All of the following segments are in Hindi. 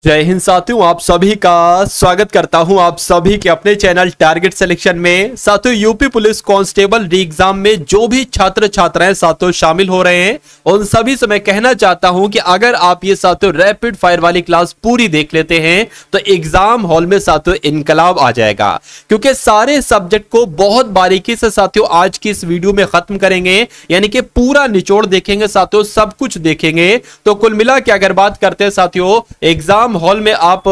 जय हिंद साथियों, आप सभी का स्वागत करता हूं आप सभी के अपने चैनल टारगेट सिलेक्शन में। साथियों, यूपी पुलिस कांस्टेबल री एग्जाम में जो भी छात्र छात्राएं साथियों शामिल हो रहे हैं, उन सभी से मैं कहना चाहता हूं कि अगर आप ये साथियों रैपिड फायर वाली क्लास पूरी देख लेते हैं तो एग्जाम हॉल में साथियों इनकलाब आ जाएगा, क्योंकि सारे सब्जेक्ट को बहुत बारीकी से साथियों आज की इस वीडियो में खत्म करेंगे, यानी कि पूरा निचोड़ देखेंगे साथियों, सब कुछ देखेंगे। तो कुल मिला के अगर बात करते हैं साथियों, एग्जाम हॉल में आप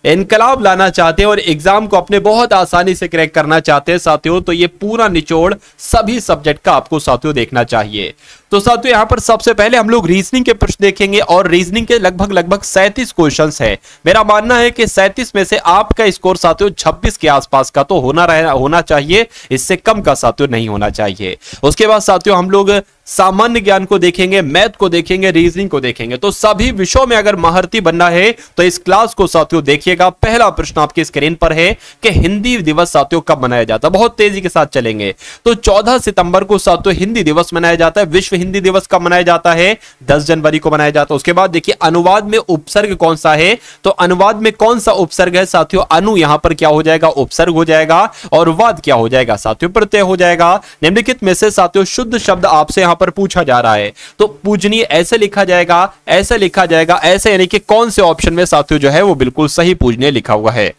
इनकलाब लाना चाहते हैं और एग्जाम को अपने बहुत आसानी से क्रैक करना चाहते हैं साथियों, तो ये पूरा निचोड़ सभी सब्जेक्ट का आपको साथियों देखना चाहिए। तो साथियों यहां पर सबसे पहले हम लोग रीजनिंग के प्रश्न देखेंगे और रीजनिंग के लगभग 37 क्वेश्चंस है। मेरा मानना है कि 37 में से आपका स्कोर साथियों 26 के आसपास का तो होना चाहिए, इससे कम का साथियों नहीं होना चाहिए। उसके बाद साथियों हम लोग सामान्य ज्ञान को देखेंगे, मैथ को देखेंगे, रीजनिंग को देखेंगे। तो सभी विषयों में अगर महारथी बनना है तो इस क्लास को साथियों देखिएगा। पहला प्रश्न आपकी स्क्रीन पर है कि हिंदी दिवस साथियों कब मनाया जाता है। बहुत तेजी के साथ चलेंगे। तो 14 सितंबर को साथियों हिंदी दिवस मनाया जाता है। विश्व हिंदी दिवस कब मनाया जाता है? 10 जनवरी को मनाया जाता है। उसके बाद देखिए अनुवाद में उपसर्ग कौन सा है, तो अनुवाद में कौन सा उपसर्ग है साथियों? अनु यहां पर क्या हो जाएगा? उपसर्ग हो जाएगा। और वाद क्या हो जाएगा साथियों? प्रत्यय हो जाएगा। निम्नलिखित में से साथियों शुद्ध शब्द आपसे यहां पर पूछा जा रहा है, तो पूजनीय ऐसे लिखा जाएगा, ऐसे लिखा जाएगा, ऐसे, यानी कि कौन से ऑप्शन में साथियों जो है वो बिल्कुल सही पूजनीय लिखा हुआ है।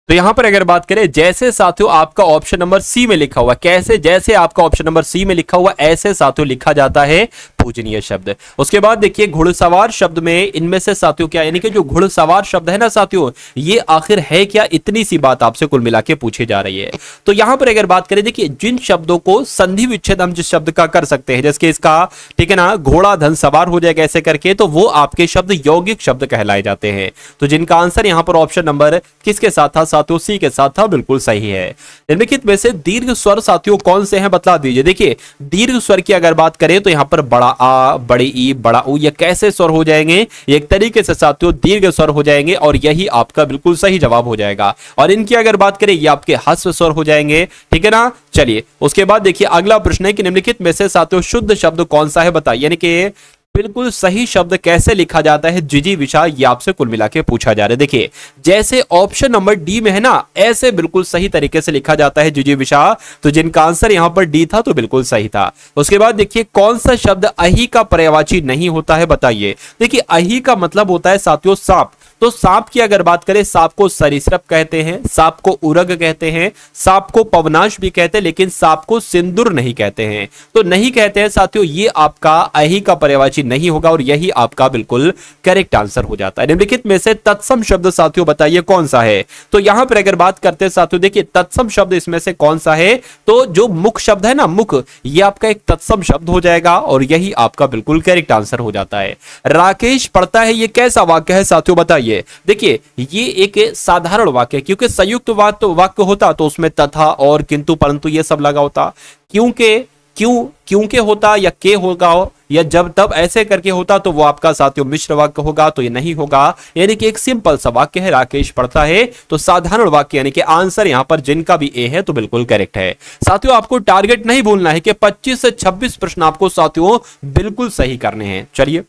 तो यहां पर अगर बात करें, जैसे साथियों आपका ऑप्शन नंबर सी में लिखा हुआ, कैसे? जैसे आपका ऑप्शन नंबर सी में लिखा हुआ ऐसे साथियों लिखा जाता है पूजनीय शब्द। उसके बाद देखिए घुड़सवार शब्द में इनमें से साथियों क्या, यानी कि जो घुड़सवार शब्द है ना साथियों, ये आखिर है क्या? इतनी सी बात आपसे कुल मिला के पूछी जा रही है। तो यहां पर अगर बात करें, देखिए जिन शब्दों को संधि विच्छेद हम जिस शब्द का कर सकते हैं, जैसे इसका ठीक है ना, घोड़ा धन सवार हो जाएगा ऐसे करके, तो वो आपके शब्द यौगिक शब्द कहलाए जाते हैं। तो जिनका आंसर यहां पर ऑप्शन नंबर किसके साथ था साथियों? सी के साथ था, बिल्कुल सही है। निम्नलिखित में से दीर्घ स्वर साथियों कौन से हैं, बता दीजिए। देखिए दीर्घ स्वर की अगर बात करें तो यहां पर बड़ा आ, बड़ी ई, बड़ा ऊ, ये कैसे स्वर हो जाएंगे? एक तरीके से साथियों दीर्घ स्वर हो जाएंगे और यही आपका बिल्कुल सही जवाब हो जाएगा। और इनकी अगर बात करें, ये आपके ह्रस्व स्वर हो जाएंगे, ठीक है ना। चलिए उसके बाद देखिए अगला प्रश्न है कि निम्नलिखित में से साथियों शुद्ध शब्द कौन सा है, बताइए। यानी कि बिल्कुल सही शब्द कैसे लिखा जाता है जिजीविषा, ये आपसे कुल मिला के पूछा जा रहा है। देखिए जैसे ऑप्शन नंबर डी में है ना, ऐसे बिल्कुल सही तरीके से लिखा जाता है जिजीविषा। तो जिनका आंसर यहां पर डी था तो बिल्कुल सही था। उसके बाद देखिए कौन सा शब्द अहि का पर्यायवाची नहीं होता है, बताइए। देखिए अहि का मतलब होता है साथियों सांप। तो सांप की अगर बात करें, सांप को सरीसृप कहते हैं, सांप को उरग कहते हैं, सांप को पवनाश भी कहते हैं, लेकिन सांप को सिंदूर नहीं कहते हैं। तो नहीं कहते हैं साथियों, ये आपका अहि का पर्यायवाची नहीं होगा और यही आपका बिल्कुल करेक्ट आंसर हो जाता है। निम्नलिखित में से तत्सम शब्द साथियों बताइए कौन सा है। तो यहां पर अगर बात करते हैं साथियों, देखिए तत्सम शब्द इसमें से कौन सा है, तो जो मुख शब्द है ना, मुख, ये आपका एक तत्सम शब्द हो जाएगा और यही आपका बिल्कुल करेक्ट आंसर हो जाता है। राकेश पढ़ता है, ये कैसा वाक्य है साथियों बताइए। देखिए ये एक साधारण वाक्य है, क्योंकि संयुक्त वाक्य होता तो उसमें तथा और किंतु परंतु ये सब लगा होता। क्योंकि होता या के होगा या जब तब ऐसे करके होता तो वो आपका साथियों मिश्र वाक्य होगा, तो ये नहीं होगा। यानी कि एक सिंपल सा वाक्य है, राकेश पढ़ता है, तो साधारण वाक्य, यानी कि आंसर यहां पर जिनका भी ए है तो बिल्कुल करेक्ट है। साथियों आपको टारगेट नहीं भूलना है कि 25 से 26 प्रश्न आपको साथियों बिल्कुल सही करने हैं। चलिए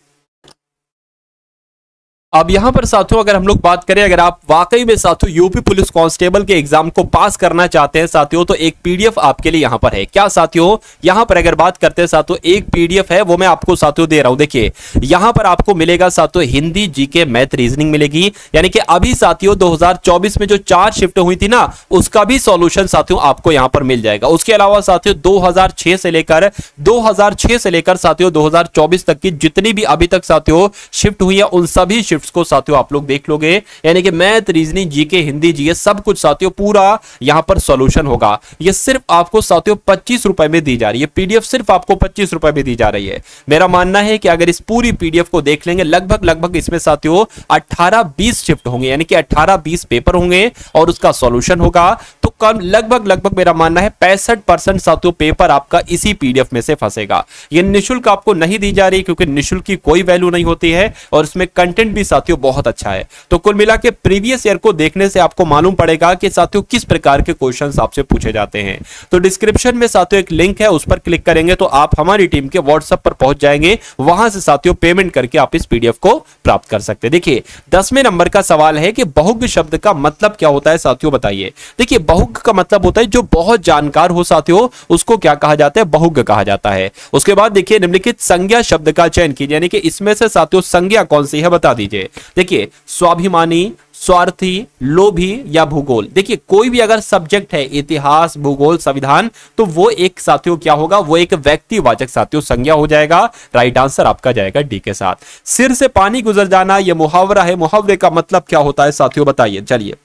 अब यहां पर साथियों अगर हम लोग बात करें, अगर आप वाकई में साथियों यूपी पुलिस कांस्टेबल के एग्जाम को पास करना चाहते हैं साथियों, तो एक पीडीएफ आपके लिए यहां पर है। क्या साथियों, यहां पर अगर बात करते हैं साथियों, एक पीडीएफ है, वो मैं आपको साथियों दे रहा हूं। देखिए यहां पर आपको मिलेगा साथियों हिंदी, जीके, मैथ, रीजनिंग मिलेगी। यानी कि अभी साथियों 2024 में जो 4 शिफ्ट हुई थी ना, उसका भी सॉल्यूशन साथियों आपको यहां पर मिल जाएगा। उसके अलावा साथियों 2006 से लेकर साथियों 2024 तक की जितनी भी अभी तक साथियों शिफ्ट हुई है, उन सभी शिफ्ट को साथियों आप लोग देख लोगे। यानी कि math, reasoning, GK, Hindi, GS सब कुछ साथियों पूरा यहां पर सॉल्यूशन होगा। ये सिर्फ आपको साथियों 25 रुपए में दी जा रही है। पीडीएफ सिर्फ आपको 25 रुपए में दी जा रही है। मेरा मानना है कि अगर इस पूरी पीडीएफ को देख लेंगे, लगभग इसमें साथियों 18-20 शिफ्ट होंगे, यानी कि 18-20 पेपर होंगे और उसका सॉल्यूशन होगा। तो कम लगभग मेरा मानना है 65% साथियों पेपर आपका इसी पीडीएफ में से फंसेगा। ये निःशुल्क आपको नहीं दी जा रही, क्योंकि निःशुल्क की कोई वैल्यू नहीं होती है और इसमें कंटेंट भी साथियों बहुत अच्छा है। तो कुल मिला के प्रीवियस ईयर को देखने से आपको मालूम पड़ेगा कि साथियों किस प्रकार के क्वेश्चंस आपसे पूछे जाते हैं। तो डिस्क्रिप्शन में साथियों एक लिंक है, उस पर क्लिक करेंगे तो आप हमारी टीम के व्हाट्सएप पर पहुंच जाएंगे, वहां से साथियों पेमेंट करके आप इस पीडीएफ को प्राप्त कर सकते हैं। देखिए 10वें नंबर का सवाल है कि बहुज्ञ शब्द का मतलब क्या होता है साथियों, बताइए। देखिए बहुज्ञ का मतलब होता है जो बहुत जानकार हो साथियों, उसको क्या कहा जाता है, बहुज्ञ कहा जाता है। उसके बाद देखिए निम्नलिखित संज्ञा शब्द का चयन कीजिए, यानी कि इसमें से साथियों संज्ञा कौन सी है बता दीजिए। देखिए स्वाभिमानी, स्वार्थी, लोभी या भूगोल। देखिए कोई भी अगर सब्जेक्ट है, इतिहास, भूगोल, संविधान, तो वो एक साथियों क्या होगा, वो एक व्यक्तिवाचक साथियों संज्ञा हो जाएगा। राइट आंसर आपका जाएगा डी के साथ। सिर से पानी गुजर जाना यह मुहावरा है, मुहावरे का मतलब क्या होता है साथियों बताइए। चलिए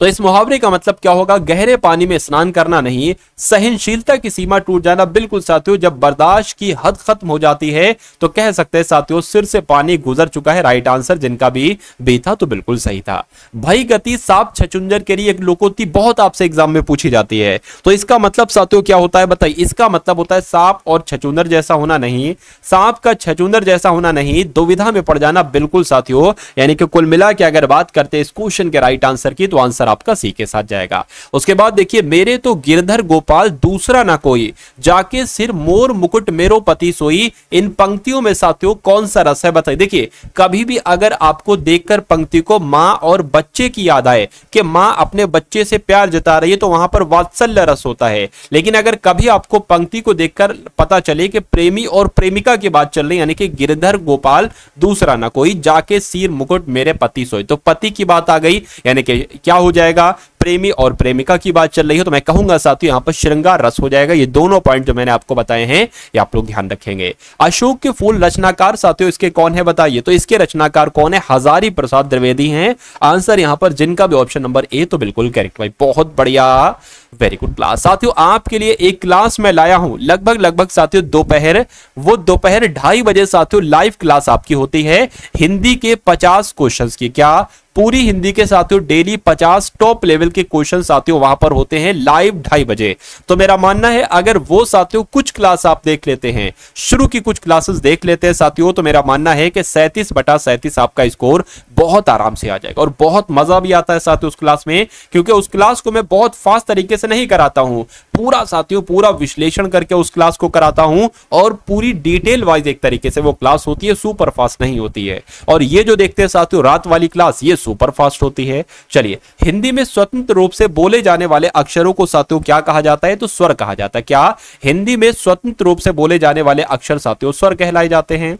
तो इस मुहावरे का मतलब क्या होगा, गहरे पानी में स्नान करना नहीं, सहनशीलता की सीमा टूट जाना। बिल्कुल साथियों, जब बर्दाश्त की हद खत्म हो जाती है तो कह सकते हैं साथियों सिर से पानी गुजर चुका है। राइट आंसर जिनका भी था तो बिल्कुल सही था। भई गति सांप छछूंदर के लिए एक लोकोक्ति बहुत आपसे एग्जाम में पूछी जाती है, तो इसका मतलब साथियों क्या होता है बताइए। इसका मतलब होता है सांप और छछूंदर जैसा होना नहीं, सांप का छछूंदर जैसा होना नहीं, दुविधा में पड़ जाना। बिल्कुल साथियों, यानी कि कुल मिला के अगर बात करते हैं इस क्वेश्चन के राइट आंसर की, तो आंसर आपका सी के साथ जाएगा। उसके बाद देखिए मेरे तो गिरधर गोपाल दूसरा ना कोई, जाके सिर मोर मुकुट मेरो पति सोई। इन पंक्तियों में साथियों कौन सा रस है बताइए। देखिए कभी भी अगर आपको देखकर पंक्ति को मां और बच्चे की याद आए कि मां अपने बच्चे से प्यार जता रही है, तो वहां पर वात्सल्य रस होता है। लेकिन अगर कभी आपको पंक्ति को देखकर पता चले कि प्रेमी और प्रेमिका की बात चल रही, यानी कि गिरधर गोपाल दूसरा ना कोई, जाके सिर मुकुट मेरे पति सोई, तो पति की बात आ गई, यानी कि क्या हो जाएगा, प्रेमी और प्रेमिका की बात चल रही है, तो मैं कहूंगा साथियों यहां पर श्रृंगार रस हो जाएगा। ये दोनों पॉइंट जो मैंने आपको बताए हैं ये आप लोग ध्यान रखेंगे। अशोक के फूल रचनाकार साथियों इसके कौन है बताइए। तो इसके रचनाकार कौन है, हजारी प्रसाद द्विवेदी हैं। आंसर यहां पर जिनका भी ऑप्शन नंबर ए तो बिल्कुल करेक्ट भाई, बहुत बढ़िया, वेरी गुड क्लास। साथियों आपके लिए एक क्लास मैं लाया हूं, लगभग साथियों दोपहर, वो दोपहर 2:30 बजे साथियों लाइव क्लास आपकी होती है हिंदी के 50 क्वेश्चंस की। क्या पूरी हिंदी के साथियों डेली 50 टॉप लेवल के क्वेश्चन साथियों वहां पर होते हैं लाइव 2:30 बजे। तो मेरा मानना है अगर वो साथियों कुछ क्लास आप देख लेते हैं, शुरू की कुछ क्लासेस देख लेते हैं साथियों, तो मेरा मानना है कि 37/37 आपका स्कोर बहुत आराम से आ जाएगा। और बहुत मजा भी आता है साथियों उस क्लास में, क्योंकि उस क्लास को मैं बहुत फास्ट तरीके से नहीं कराता हूं, पूरा साथियों पूरा विश्लेषण करके उस क्लास को कराता हूं, और पूरी डिटेल वाइज एक तरीके से वो क्लास होती है, सुपर फास्ट नहीं होती है। और ये जो देखते हैं साथियों रात वाली क्लास, ये सुपर फास्ट होती है। चलिए हिंदी में स्वतंत्र रूप से बोले जाने वाले अक्षरों को साथियों क्या कहा जाता है, तो स्वर कहा जाता है। क्या हिंदी में स्वतंत्र रूप से बोले जाने वाले अक्षर साथियों स्वर कहलाए जाते हैं।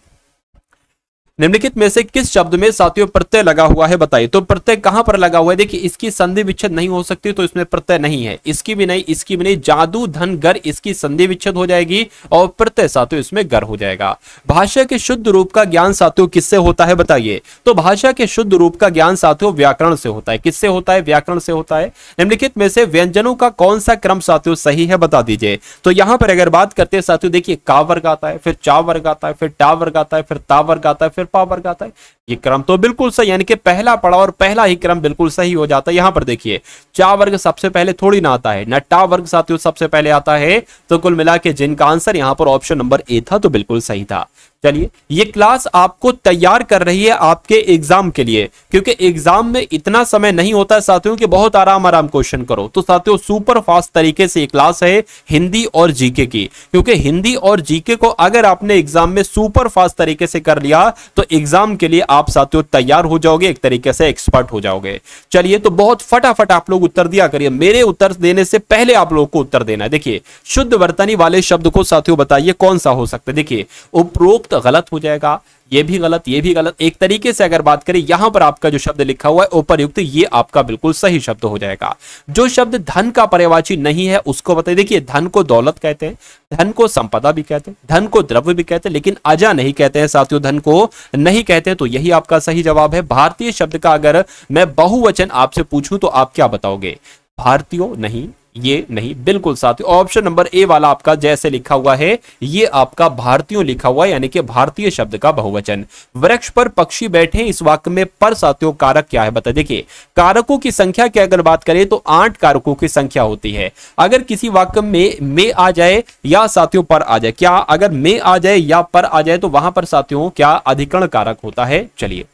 निम्नलिखित में से किस शब्द में साथियों प्रत्यय लगा हुआ है बताइए। तो प्रत्यय कहां पर लगा हुआ है, देखिए इसकी संधि विच्छेद नहीं हो सकती, तो इसमें प्रत्यय नहीं है, इसकी भी नहीं, इसकी भी नहीं। जादू धन गर, इसकी संधि विच्छेद हो जाएगी और प्रत्यय साथियों इसमें गर हो जाएगा। भाषा के शुद्ध रूप का ज्ञान साथियों किससे होता है बताइए। तो भाषा के शुद्ध रूप का ज्ञान साथियों व्याकरण से होता है। किससे होता है, व्याकरण से होता है। निम्नलिखित में से व्यंजनों का कौन सा क्रम साथियों सही है बता दीजिए। तो यहां पर अगर बात करते हैं साथियों, देखिए का वर्ग आता है, फिर चा वर्ग आता है, फिर टा वर्ग आता है, फिर ता वर्ग आता है, फिर पा वर्ग आता है। ये क्रम तो बिल्कुल सही, यानी कि पहला पड़ाव और पहला ही क्रम बिल्कुल सही हो जाता है। यहां पर देखिए चा वर्ग सबसे पहले थोड़ी ना आता है, न टा वर्ग साथियों सबसे पहले आता है। तो कुल मिला के जिनका आंसर यहां पर ऑप्शन नंबर ए था तो बिल्कुल सही था। चलिए ये क्लास आपको तैयार कर रही है आपके एग्जाम के लिए, क्योंकि एग्जाम में इतना समय नहीं होता है साथियों कि बहुत आराम क्वेश्चन करो। तो साथियों सुपर फास्ट तरीके से ये क्लास है हिंदी और जीके की, क्योंकि हिंदी और जीके को अगर आपने एग्जाम में सुपर फास्ट तरीके से कर लिया तो एग्जाम के लिए आप साथियों तैयार हो जाओगे, एक तरीके से एक्सपर्ट हो जाओगे। चलिए तो बहुत फटाफट आप लोग उत्तर दिया करिए, मेरे उत्तर देने से पहले आप लोग को उत्तर देना है। देखिए शुद्ध वर्तनी वाले शब्द को साथियों बताइए कौन सा हो सकता है। देखिए उपरोक्त गलत हो जाएगा, ये भी गलत, ये भी गलत। एक तरीके से अगर बात करें यहां पर आपका जो शब्द लिखा हुआ है उपर्युक्त, ये आपका बिल्कुल सही शब्द हो जाएगा। जो शब्द धन का पर्यायवाची नहीं है उसको बताइए। देखिए धन को दौलत कहते हैं, धन को संपदा भी कहते हैं, धन को द्रव्य भी कहते हैं, लेकिन अजा नहीं कहते हैं साथियों, धन को नहीं कहते हैं। तो यही आपका सही जवाब है। भारतीय शब्द का अगर मैं बहुवचन आपसे पूछूं तो आप क्या बताओगे, भारतीयों नहीं, ये नहीं, बिल्कुल साथियों ऑप्शन नंबर ए वाला आपका जैसे लिखा हुआ है ये आपका भारतीयों लिखा हुआ है, यानी कि भारतीय शब्द का बहुवचन। वृक्ष पर पक्षी बैठे, इस वाक्य में पर साथियों कारक क्या है बता। देखिए कारकों की संख्या की अगर बात करें तो 8 कारकों की संख्या होती है। अगर किसी वाक्य में आ जाए या साथियों पर आ जाए, क्या अगर में आ जाए या पर आ जाए तो वहां पर साथियों क्या अधिकरण कारक होता है। चलिए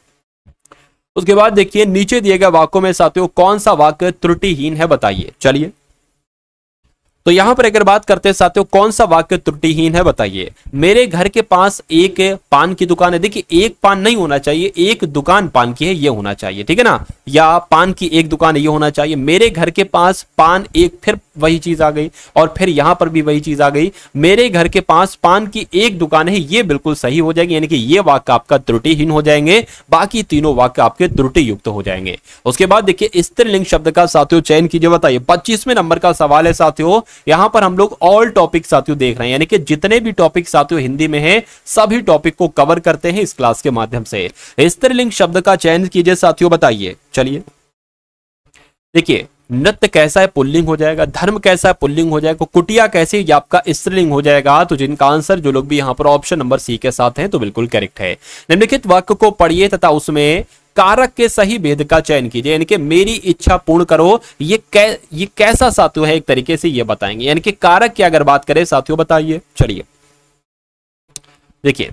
उसके बाद देखिए नीचे दिए गए वाक्यों में साथियों कौन सा वाक्य त्रुटिहीन है बताइए। चलिए तो यहां पर अगर बात करते हैं साथियों कौन सा वाक्य त्रुटिहीन है बताइए। मेरे घर के पास एक पान की दुकान है। देखिए एक पान नहीं होना चाहिए, एक दुकान पान की है ये होना चाहिए, ठीक है ना, या पान की एक दुकान है ये होना चाहिए। मेरे घर के पास पान एक, फिर वही चीज आ गई और फिर यहां पर भी वही चीज आ गई। मेरे घर के पास पान की एक दुकान है, ये बिल्कुल सही हो जाएगी, यानी कि ये वाक्य आपका त्रुटिहीन हो जाएंगे, बाकी तीनों वाक्य आपके त्रुटि युक्त हो जाएंगे। उसके बाद देखिए स्त्रीलिंग शब्द का साथियों चयन कीजिए बताइए। 25वें नंबर का सवाल है साथियों। यहां पर हम लोग ऑल टॉपिक साथियों देख रहे हैं, यानी कि जितने भी टॉपिक साथियों हिंदी में हैं सभी टॉपिक को कवर करते हैं इस क्लास के माध्यम से। स्त्रीलिंग शब्द का चयन कीजिए साथियों बताइए। चलिए देखिए नृत्य कैसा है पुल्लिंग हो जाएगा, धर्म कैसा है पुल्लिंग हो जाएगा, कुटिया कैसे ये आपका स्त्रीलिंग हो जाएगा। तो जिनका आंसर जो लोग भी यहां पर ऑप्शन नंबर सी के साथ हैं तो बिल्कुल करेक्ट है। निम्नलिखित वाक्य को पढ़िए तथा उसमें कारक के सही भेद का चयन कीजिए, यानी कि मेरी इच्छा पूर्ण करो ये कैसा साथियों है एक तरीके से ये बताएंगे, यानी कि कारक की अगर बात करें साथियों बताइए। चलिए देखिए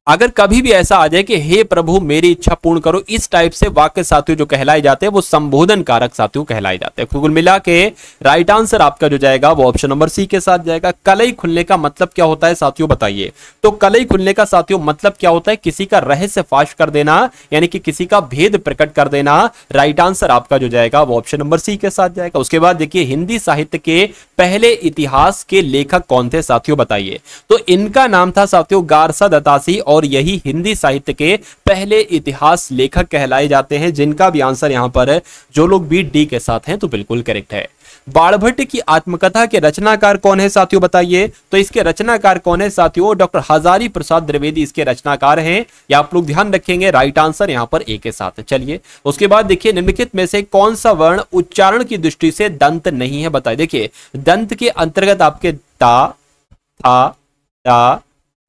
अगर कभी भी ऐसा आ जाए कि हे प्रभु मेरी इच्छा पूर्ण करो, इस टाइप से वाक्य साथियों जो कहलाए जाते हैं वो संबोधन कारक साथियों कहलाए जाते हैं। कुल मिला के राइट आंसर आपका जो जाएगा वो ऑप्शन नंबर सी के साथ जाएगा। कलई खुलने का मतलब क्या होता है साथियों बताइए। तो कलई खुलने का साथियों मतलब क्या होता है, किसी का रहस्य फाश कर देना, यानी कि किसी का भेद प्रकट कर देना। राइट आंसर आपका जो जाएगा वो ऑप्शन नंबर सी के साथ जाएगा। उसके बाद देखिए हिंदी साहित्य के पहले इतिहास के लेखक कौन थे साथियों बताइए। तो इनका नाम था साथियों गारसा दत्तासी और यही हिंदी साहित्य के पहले इतिहास लेखक कहलाए जाते हैं, जिनका भी आंसर यहां पर जो लोग भी डी के साथ हैं तो बिल्कुल करेक्ट है। बाणभट्ट की आत्मकथा के रचनाकार कौन है साथियों बताइए। तो इसके रचनाकार कौन है साथियों, डॉक्टर हजारी प्रसाद द्विवेदी इसके रचनाकार हैं, या आप लोग ध्यान रखेंगे राइट आंसर यहां पर ए के साथ है। चलिए उसके बाद देखिए निम्नलिखित में से कौन सा वर्ण उच्चारण की दृष्टि से दंत नहीं है बताइए। देखिए दंत के अंतर्गत आपके ता, था, दा,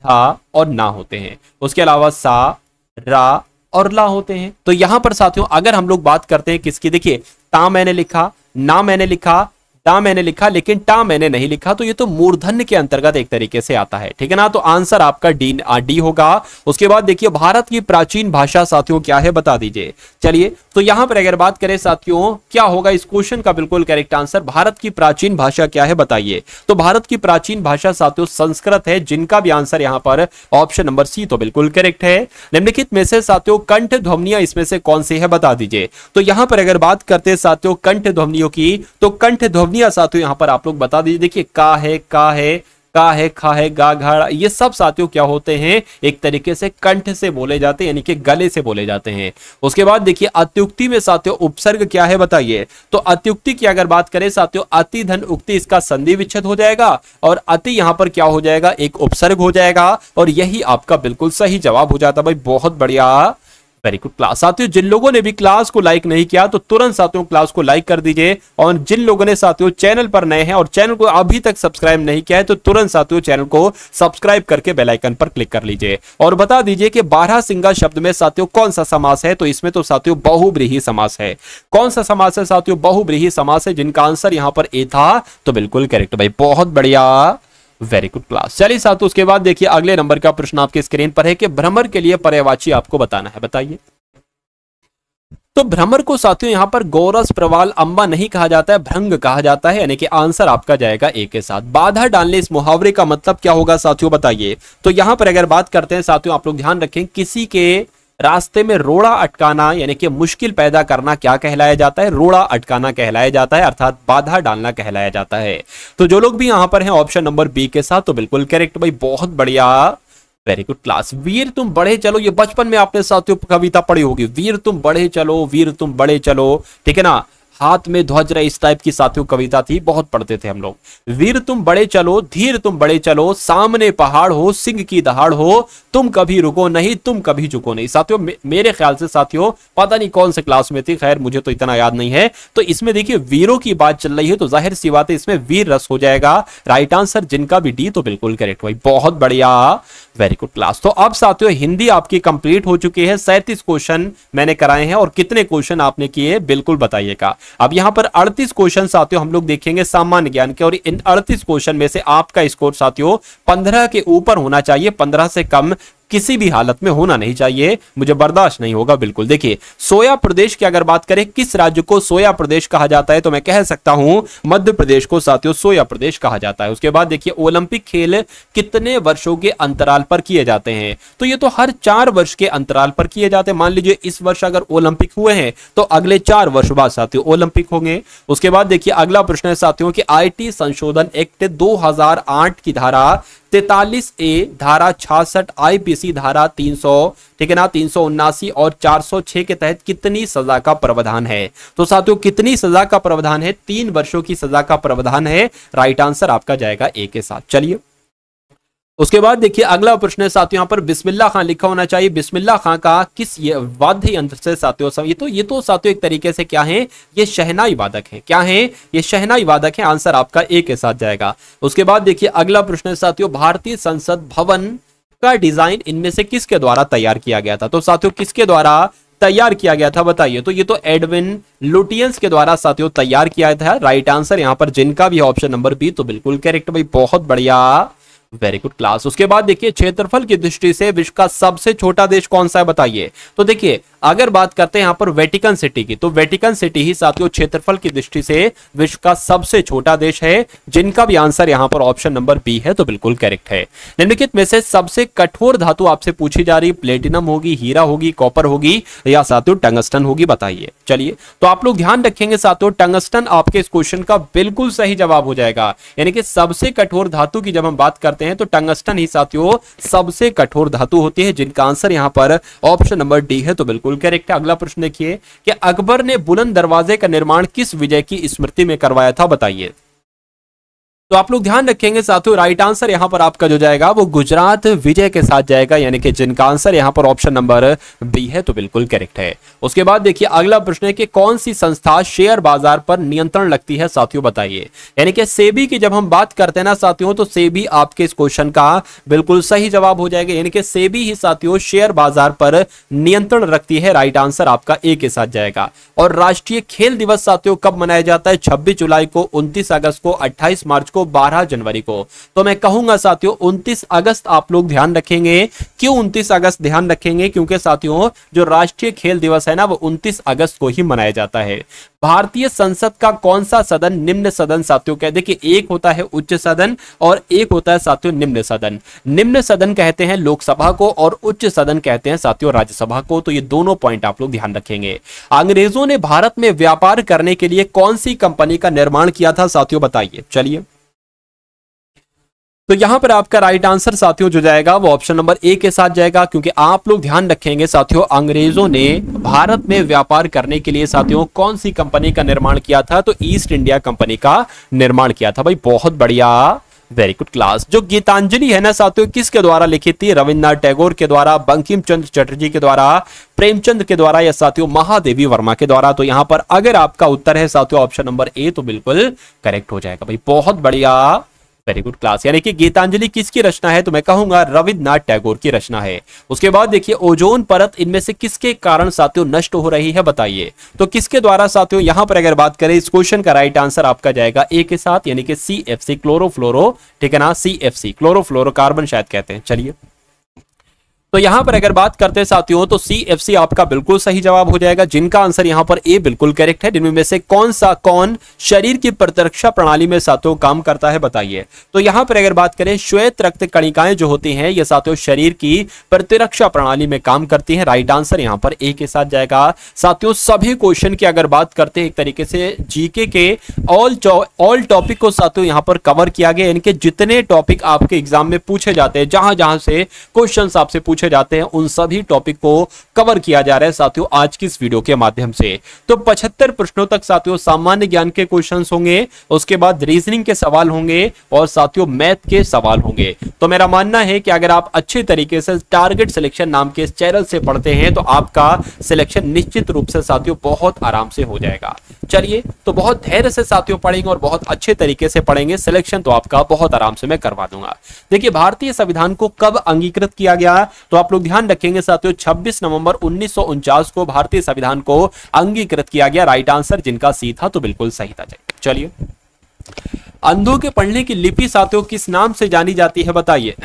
था और ना होते हैं, उसके अलावा सा, रा और ला होते हैं। तो यहां पर साथियों अगर हम लोग बात करते हैं किसकी, देखिए ता मैंने लिखा, ना मैंने लिखा, टा मैंने लिखा लेकिन टा मैंने नहीं लिखा, तो ये तो मूर्धन्य के अंतर्गत एक तरीके से आता है, ठीक है ना। तो आंसर आपका डी होगा। उसके बाद देखिए भारत की प्राचीन भाषा साथियों क्या है बता दीजिए। चलिए तो यहां पर अगर बात करें साथियों क्या होगा इस क्वेश्चन का बिल्कुल करेक्ट आंसर, भारत की प्राचीन भाषा क्या है बताइए। तो भारत की प्राचीन भाषा साथियों संस्कृत है, जिनका भी आंसर यहां पर ऑप्शन नंबर सी तो बिल्कुल करेक्ट है। निम्नलिखित में से साथियों कंठ ध्वनियां इसमें से कौन सी है बता दीजिए। तो यहां पर अगर बात करते हैं साथियों कंठ ध्वनियों की, तो कंठ ध्वनियां साथियों यहां पर आप लोग बता दीजिए। देखिए का है, का है, का है, खा है, गा, घा, ये सब साथियों क्या होते हैं एक तरीके से कंठ से बोले जाते हैं, यानी कि गले से बोले जाते हैं। उसके बाद देखिए अत्युक्ति में साथियों उपसर्ग क्या है बताइए। तो अत्युक्ति की अगर बात करें साथियों अति धन उक्ति इसका संधि विच्छेद हो जाएगा और अति यहां पर क्या हो जाएगा एक उपसर्ग हो जाएगा, और यही आपका बिल्कुल सही जवाब हो जाता। भाई बहुत बढ़िया, वेरी गुड क्लास। साथियों जिन लोगों ने भी क्लास को लाइक नहीं किया तो तुरंत साथियों क्लास को लाइक कर दीजिए, और जिन लोगों ने साथियों चैनल पर नए हैं और चैनल को अभी तक सब्सक्राइब नहीं किया है तो तुरंत साथियों चैनल को सब्सक्राइब करके बेल आइकन पर क्लिक कर लीजिए। और बता दीजिए कि बारहसिंगा शब्द में साथियों कौन सा समास है। तो इसमें तो साथियों बहुब्रीहि समास है। कौन सा समास है साथियों, बहुब्रीहि समास है, जिनका आंसर यहां पर ए था तो बिल्कुल करेक्ट। भाई बहुत बढ़िया, वेरी गुड क्लास। चलिए साथियों उसके बाद देखिए अगले नंबर का प्रश्न आपके स्क्रीन पर है कि भ्रमर के लिए पर्यायवाची आपको बताना है, बताइए। तो भ्रमर को साथियों यहां पर गोरस, प्रवाल, अंबा नहीं कहा जाता है, भ्रंग कहा जाता है, यानी कि आंसर आपका जाएगा ए के साथ। बाधा डालने इस मुहावरे का मतलब क्या होगा साथियों बताइए। तो यहां पर अगर बात करते हैं साथियों आप लोग ध्यान रखें, किसी के रास्ते में रोड़ा अटकाना यानी कि मुश्किल पैदा करना क्या कहलाया जाता है, रोड़ा अटकाना कहलाया जाता है, अर्थात बाधा डालना कहलाया जाता है। तो जो लोग भी यहां पर हैं ऑप्शन नंबर बी के साथ तो बिल्कुल करेक्ट। भाई बहुत बढ़िया, वेरी गुड क्लास। वीर तुम बढ़े चलो, ये बचपन में आपने साथियों कविता पढ़ी होगी, वीर तुम बढ़े चलो, वीर तुम बढ़े चलो, ठीक है ना। हाथ में ध्वज रहे, इस टाइप की साथियों कविता थी, बहुत पढ़ते थे हम लोग। वीर तुम बड़े चलो, धीर तुम बड़े चलो, सामने पहाड़ हो, सिंह की दहाड़ हो, तुम कभी रुको नहीं, तुम कभी झुको नहीं। साथियों मेरे ख्याल से साथियों पता नहीं कौन से क्लास में थी, खैर मुझे तो इतना याद नहीं है। तो इसमें देखिए वीरों की बात चल रही है तो जाहिर सी बात है इसमें वीर रस हो जाएगा। राइट आंसर जिनका भी डी तो बिल्कुल करेक्ट। भाई बहुत बढ़िया, वेरी गुड क्लास। तो अब साथियों हिंदी आपकी कंप्लीट हो चुकी है। 37 क्वेश्चन मैंने कराए हैं, और कितने क्वेश्चन आपने किए बिल्कुल बताइएगा। अब यहां पर 38 क्वेश्चन साथियों हम लोग देखेंगे सामान्य ज्ञान के, और इन 38 क्वेश्चन में से आपका स्कोर साथियों 15 के ऊपर होना चाहिए, 15 से कम किसी भी हालत में होना नहीं चाहिए, मुझे बर्दाश्त नहीं होगा बिल्कुल। देखिए सोया प्रदेश की अगर बात करें, किस राज्य को सोया प्रदेश कहा जाता है, तो मैं कह सकता हूं मध्य प्रदेश को साथियों सोया प्रदेश कहा जाता है। उसके बाद देखिए ओलंपिक खेल कितने वर्षों के अंतराल पर किए जाते हैं, तो ये तो हर 4 वर्ष के अंतराल पर किए जाते हैं। मान लीजिए इस वर्ष अगर ओलंपिक हुए हैं तो अगले 4 वर्ष बाद साथियों ओलंपिक होंगे। उसके बाद देखिए अगला प्रश्न है साथियों कि आईटी संशोधन एक्ट 2008 की धारा 43A, धारा 66, आईपीसी धारा 300, ठीक है ना, 379 और 406 के तहत कितनी सजा का प्रावधान है। तो साथियों कितनी सजा का प्रावधान है, 3 वर्षों की सजा का प्रावधान है। राइट आंसर आपका जाएगा ए के साथ। चलिए उसके बाद देखिए अगला प्रश्न है साथियों, यहां पर बिस्मिल्लाह खां लिखा होना चाहिए। बिस्मिल्लाह खां का किस वाद्य यंत्र से साथियों, ये तो साथियों एक तरीके से क्या है, ये शहनाई वादक है। क्या है ये, शहनाई वादक है। आंसर आपका ए के साथ जाएगा। उसके बाद देखिए अगला प्रश्न है साथियों, भारतीय संसद भवन का डिजाइन इनमें से किसके द्वारा तैयार किया गया था। तो साथियों किसके द्वारा तैयार किया गया था बताइए। तो ये तो एडविन लुटियंस के द्वारा साथियों तैयार किया था। राइट आंसर यहां पर जिनका भी ऑप्शन नंबर बी, तो बिल्कुल करेक्ट भाई, बहुत बढ़िया, वेरी गुड क्लास। उसके बाद देखिए क्षेत्रफल की दृष्टि से विश्व का सबसे छोटा देश कौन सा है बताइए। तो देखिए अगर बात करते हैं यहां पर वेटिकन सिटी की, तो वेटिकन सिटी ही साथियों क्षेत्रफल की दृष्टि से विश्व का सबसे छोटा देश है, जिनका भी आंसर यहां पर ऑप्शन नंबर बी है, तो बिल्कुल करेक्ट है। निम्नलिखित में से सबसे कठोर धातु आपसे पूछी जा रही, प्लेटिनम होगी, हीरा होगी, कॉपर होगी या साथियों टंगस्टन होगी, बताइए। चलिए तो आप लोग ध्यान रखेंगे साथियों, टंगस्टन आपके इस क्वेश्चन का बिल्कुल सही जवाब हो जाएगा। यानी कि सबसे कठोर धातु की जब हम बात करते हैं तो टंगस्टन ही साथियों सबसे कठोर धातु होती है, जिनका आंसर यहां पर ऑप्शन नंबर डी है, तो बिल्कुल करेक्ट है। अगला प्रश्न देखिए कि अकबर ने बुलंद दरवाजे का निर्माण किस विजय की स्मृति में करवाया था, बताइए। तो आप लोग ध्यान रखेंगे साथियों, राइट आंसर यहां पर आपका जो जाएगा वो गुजरात विजय के साथ जाएगा, यानी कि जिनका आंसर यहां पर ऑप्शन नंबर बी है, तो बिल्कुल करेक्ट है। उसके बाद देखिए अगला प्रश्न है कि कौन सी संस्था शेयर बाजार पर नियंत्रण रखती है साथियों, बताइए। यानी कि सेबी की जब हम बात करते हैं ना साथियों, तो सेबी आपके इस क्वेश्चन का बिल्कुल सही जवाब हो जाएगा। यानी कि सेबी ही साथियों शेयर बाजार पर नियंत्रण रखती है। राइट आंसर आपका ए के साथ जाएगा। और राष्ट्रीय खेल दिवस साथियों कब मनाया जाता है, 26 जुलाई को, 29 अगस्त को, 28 मार्च को, 12 जनवरी को। तो मैं कहूंगा साथियों 29 अगस्त आप लोग ध्यान रखेंगे। क्यों 29 अगस्त ध्यान रखेंगे, क्योंकि साथियों जो राष्ट्रीय खेल दिवस है ना वो 29 अगस्त को ही मनाया जाता है। भारतीय संसद का कौन सा सदन निम्न सदन साथियों कहते हैं, देखिए एक होता है उच्च सदन और एक होता है साथियों निम्न सदन। निम्न सदन कहते हैं लोकसभा को और उच्च सदन कहते हैं साथियों राज्यसभा को। तो ये दोनों पॉइंट आप लोग ध्यान रखेंगे। अंग्रेजों ने भारत में व्यापार करने के लिए कौन सी कंपनी का निर्माण किया था साथियों, बताइए। चलिए तो यहां पर आपका राइट आंसर साथियों जो जाएगा वो ऑप्शन नंबर ए के साथ जाएगा, क्योंकि आप लोग ध्यान रखेंगे साथियों अंग्रेजों ने भारत में व्यापार करने के लिए साथियों कौन सी कंपनी का निर्माण किया था, तो ईस्ट इंडिया कंपनी का निर्माण किया था। भाई बहुत बढ़िया, वेरी गुड क्लास। जो गीतांजलि है ना साथियों किसके द्वारा लिखित थी, रविन्द्रनाथ टैगोर के द्वारा, बंकिम चंद्र चटर्जी के द्वारा, प्रेमचंद के द्वारा या साथियों महादेवी वर्मा के द्वारा। तो यहां पर अगर आपका उत्तर है साथियों ऑप्शन नंबर ए, तो बिल्कुल करेक्ट हो जाएगा। भाई बहुत बढ़िया, वेरी गुड क्लास। यानी कि गीतांजलि किसकी रचना है, तो मैं कहूंगा रविन्द्रनाथ टैगोर की रचना है। उसके बाद देखिए ओजोन परत इनमें से किसके कारण साथियों नष्ट हो रही है, बताइए। तो किसके द्वारा साथियों, यहां पर अगर बात करें इस क्वेश्चन का राइट आंसर आपका जाएगा ए के साथ, यानी कि CFC क्लोरोफ्लोरो, ठीक है ना, CFC क्लोरोफ्लोरोकार्बन शायद कहते हैं। चलिए तो यहां पर अगर बात करते हैं साथियों तो CFC आपका बिल्कुल सही जवाब हो जाएगा, जिनका आंसर यहां पर ए बिल्कुल करेक्ट है। जिनमें से कौन शरीर की प्रतिरक्षा प्रणाली में साथियों काम करता है, बताइए। तो यहां पर अगर बात करें श्वेत रक्त कणिकाएं जो होती हैं ये साथियों शरीर की प्रतिरक्षा प्रणाली में काम करती है। राइट आंसर यहां पर ए के साथ जाएगा। साथियों सभी क्वेश्चन की अगर बात करते हैं एक तरीके से जीके के ऑल टॉपिक को साथियों यहां पर कवर किया गया, यानी कि जितने टॉपिक आपके एग्जाम में पूछे जाते हैं, जहां जहां से क्वेश्चन आपसे पूछे जाते हैं उन सभी टॉपिक को कवर किया जा रहा है साथियों आज की इस वीडियो के माध्यम से। तो 75 प्रश्नों तक साथियों सामान्य ज्ञान के क्वेश्चंस होंगे, उसके बाद रीजनिंग के सवाल होंगे और साथियों मैथ के सवाल होंगे। तो मेरा मानना है कि अगर आप अच्छे तरीके से टारगेट सिलेक्शन नाम के इस चैनल से पढ़ते हैं तो आपका सिलेक्शन निश्चित रूप से साथियों बहुत आराम से हो जाएगा। चलिए तो बहुत धैर्य से साथियों पढ़ेंगे और बहुत अच्छे तरीके से पढ़ेंगे, सिलेक्शन तो आपका बहुत आराम से मैं करवा दूंगा। देखिए भारतीय संविधान को कब अंगीकृत किया गया, तो आप लोग ध्यान रखेंगे साथियों 26 नवंबर 1949 को भारतीय संविधान को अंगीकृत किया गया। राइट आंसर जिनका सी था तो बिल्कुल सही था। चलिए अंधों के पढ़ने की लिपि साथियों किस नाम से जानी जाती है, बताइए।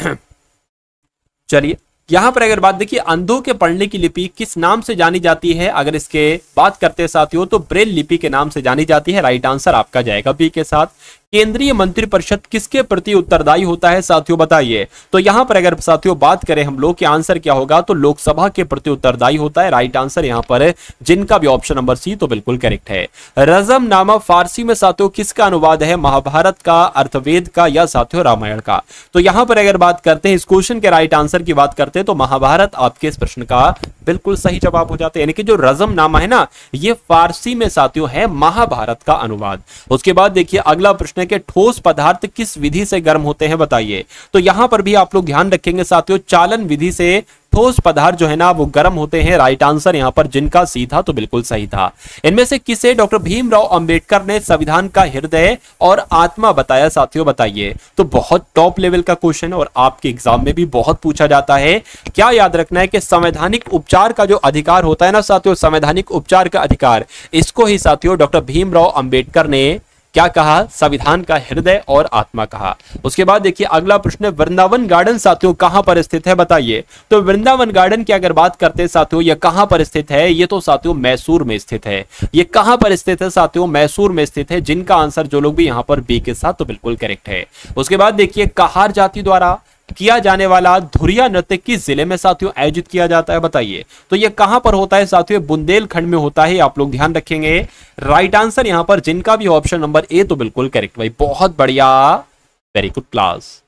चलिए यहां पर अगर बात देखिए अंधों के पढ़ने की लिपि किस नाम से जानी जाती है, अगर इसके बात करते हैं साथियों तो ब्रेल लिपि के नाम से जानी जाती है। राइट आंसर आपका जाएगा बी के साथ। केंद्रीय मंत्रिपरिषद किसके प्रति उत्तरदायी होता है साथियों बताइए। तो यहां पर अगर साथियों बात करें हम लोग कि आंसर क्या होगा तो लोकसभा के प्रति उत्तरदायी होता है। राइट आंसर यहां पर जिनका भी ऑप्शन नंबर सी तो बिल्कुल करेक्ट है। रजम नामा फारसी में साथियों किसका अनुवाद है, महाभारत का, अर्थवेद का या साथियों रामायण का। तो यहां पर अगर बात करते हैं इस क्वेश्चन के राइट आंसर की बात करते हैं तो महाभारत आपके इस प्रश्न का बिल्कुल सही जवाब हो जाता है। यानी कि जो रजम नामा है ना ये फारसी में साथियों है महाभारत का अनुवाद। उसके बाद देखिए अगला प्रश्न है कि ठोस पदार्थ किस विधि से गर्म होते हैं बताइए। तो यहां पर भी आप लोग ध्यान रखेंगे साथियों चालन विधि से ठोस पदार्थ जो है ना वो गर्म होते हैं। राइट आंसर यहां पर जिनका सी था तो बिल्कुल सही था। इनमें से किसे डॉक्टर भीमराव अंबेडकर ने संविधान का हृदय और आत्मा बताया साथियों बताइए। तो बहुत टॉप लेवल का क्वेश्चन है और आपके एग्जाम में भी बहुत पूछा जाता है। क्या याद रखना है कि संवैधानिक उपचार का जो अधिकार होता है ना साथियों, संवैधानिक उपचार का अधिकार, इसको ही साथियों डॉक्टर भीमराव अंबेडकर ने क्या कहा, संविधान का हृदय और आत्मा कहा। उसके बाद देखिए अगला प्रश्न, वृंदावन गार्डन साथियों कहां पर स्थित है बताइए। तो वृंदावन गार्डन की अगर बात करते हैं साथियों ये कहां पर स्थित है, ये तो साथियों मैसूर में स्थित है। ये कहां पर स्थित है साथियों, मैसूर में स्थित है। जिनका आंसर जो लोग भी यहां पर बी के साथ तो बिल्कुल करेक्ट है। उसके बाद देखिए कहार जाति द्वारा किया जाने वाला धुरिया नृत्य किस जिले में साथियों आयोजित किया जाता है बताइए। तो ये कहां पर होता है साथियों, बुंदेलखंड में होता है। आप लोग ध्यान रखेंगे। राइट आंसर यहां पर जिनका भी ऑप्शन नंबर ए तो बिल्कुल करेक्ट भाई, बहुत बढ़िया, वेरी गुड क्लास।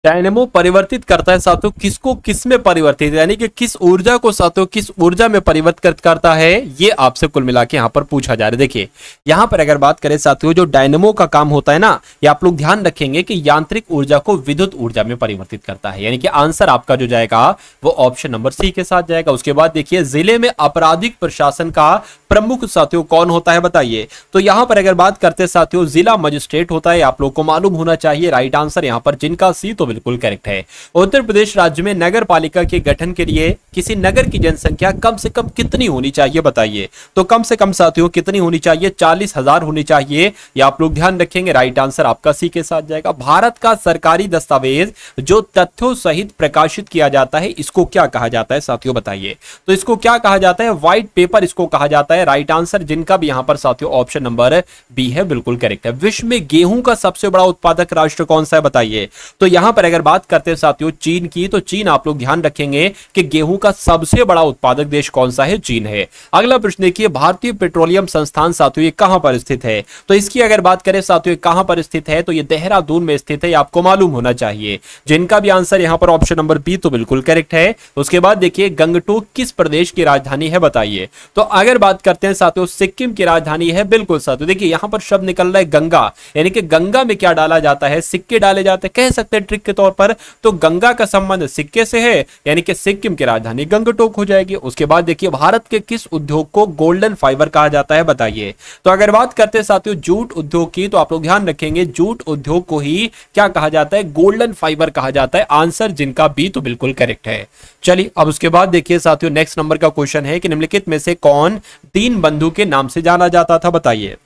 डायनेमो परिवर्तित करता है साथियों किसको किस में परिवर्तित, यानी कि किस ऊर्जा को साथियों किस ऊर्जा में परिवर्तित करता है, ये आपसे कुल मिला के यहां पर पूछा जा रहा है। देखिए यहां पर अगर बात करें साथियों जो डायनेमो का काम होता है ना, ये आप लोग ध्यान रखेंगे कि यांत्रिक ऊर्जा को विद्युत ऊर्जा में परिवर्तित करता है। यानी कि आंसर आपका जो जाएगा वो ऑप्शन नंबर सी के साथ जाएगा। उसके बाद देखिए जिले में आपराधिक प्रशासन का प्रमुख साथियों कौन होता है बताइए। तो यहां पर अगर बात करते हैं साथियों जिला मजिस्ट्रेट होता है, आप लोग को मालूम होना चाहिए। राइट आंसर यहां पर जिनका सी तो बिल्कुल करेक्ट है। उत्तर प्रदेश राज्य में नगर पालिका के गठन के लिए किसी नगर की जनसंख्या कम से कम कितनी होनी चाहिए बताइए। तो कम से कम साथियों कितनी होनी चाहिए, 40,000 होनी चाहिए। या आप लोग ध्यान रखेंगे। राइट आंसर आपका सी के साथ जाएगा। भारत का सरकारी दस्तावेज जो तथ्यों सहित प्रकाशित किया जाता है इसको क्या कहा जाता है साथियों बताइए। तो इसको क्या कहा जाता है, व्हाइट पेपर इसको कहा जाता है। राइट आंसर जिनका भी यहां पर साथियों ऑप्शन नंबर बी है बिल्कुल करेक्ट है। विश्व में गेहूं का सबसे बड़ा उत्पादक राष्ट्र कौन सा है बताइए। तो यहां पर अगर बात करते हैं साथियों चीन की, तो चीन आप लोग ध्यान रखेंगे कि गेहूं का सबसे बड़ा उत्पादक देश कौन सा है, चीन है। अगला प्रश्न देखिए भारतीय पेट्रोलियम संस्थान साथियों ये कहां पर स्थित है। तो इसकी अगर बात करें साथियों कहां पर स्थित है, तो ये देहरादून में स्थित है। आपको मालूम होना चाहिए। जिनका भी आंसर यहां पर ऑप्शन नंबर बी तो बिल्कुल करेक्ट है। उसके बाद देखिए गंगटोक किस प्रदेश की राजधानी है बताइए। तो अगर बात करते हैं साथियों सिक्किम की राजधानी है बिल्कुल साथियों। देखिए यहां पर शब्द निकल रहा है गंगा, यानी कि गंगा में क्या डाला जाता है, सिक्के डाले जाते हैं, कह सकते हैं ट्रिक के तौर पर। तो गंगा का संबंध सिक्के से है, यानी कि सिक्किम की राजधानी गंगटोक हो जाएगी। उसके बाद देखिए भारत के किस उद्योग को गोल्डन फाइबर कहा जाता है बताइए। तो अगर बात करते हैं साथियों जूट उद्योग की, तो आप लोग ध्यान रखेंगे जूट उद्योग को ही क्या कहा जाता है, गोल्डन फाइबर कहा जाता है। आंसर जिनका बी तो बिल्कुल करेक्ट है। चलिए अब उसके बाद देखिए साथियों नेक्स्ट नंबर का क्वेश्चन है कि निम्नलिखित में से कौन दीनबंधु के नाम से जाना जाता था बताइए।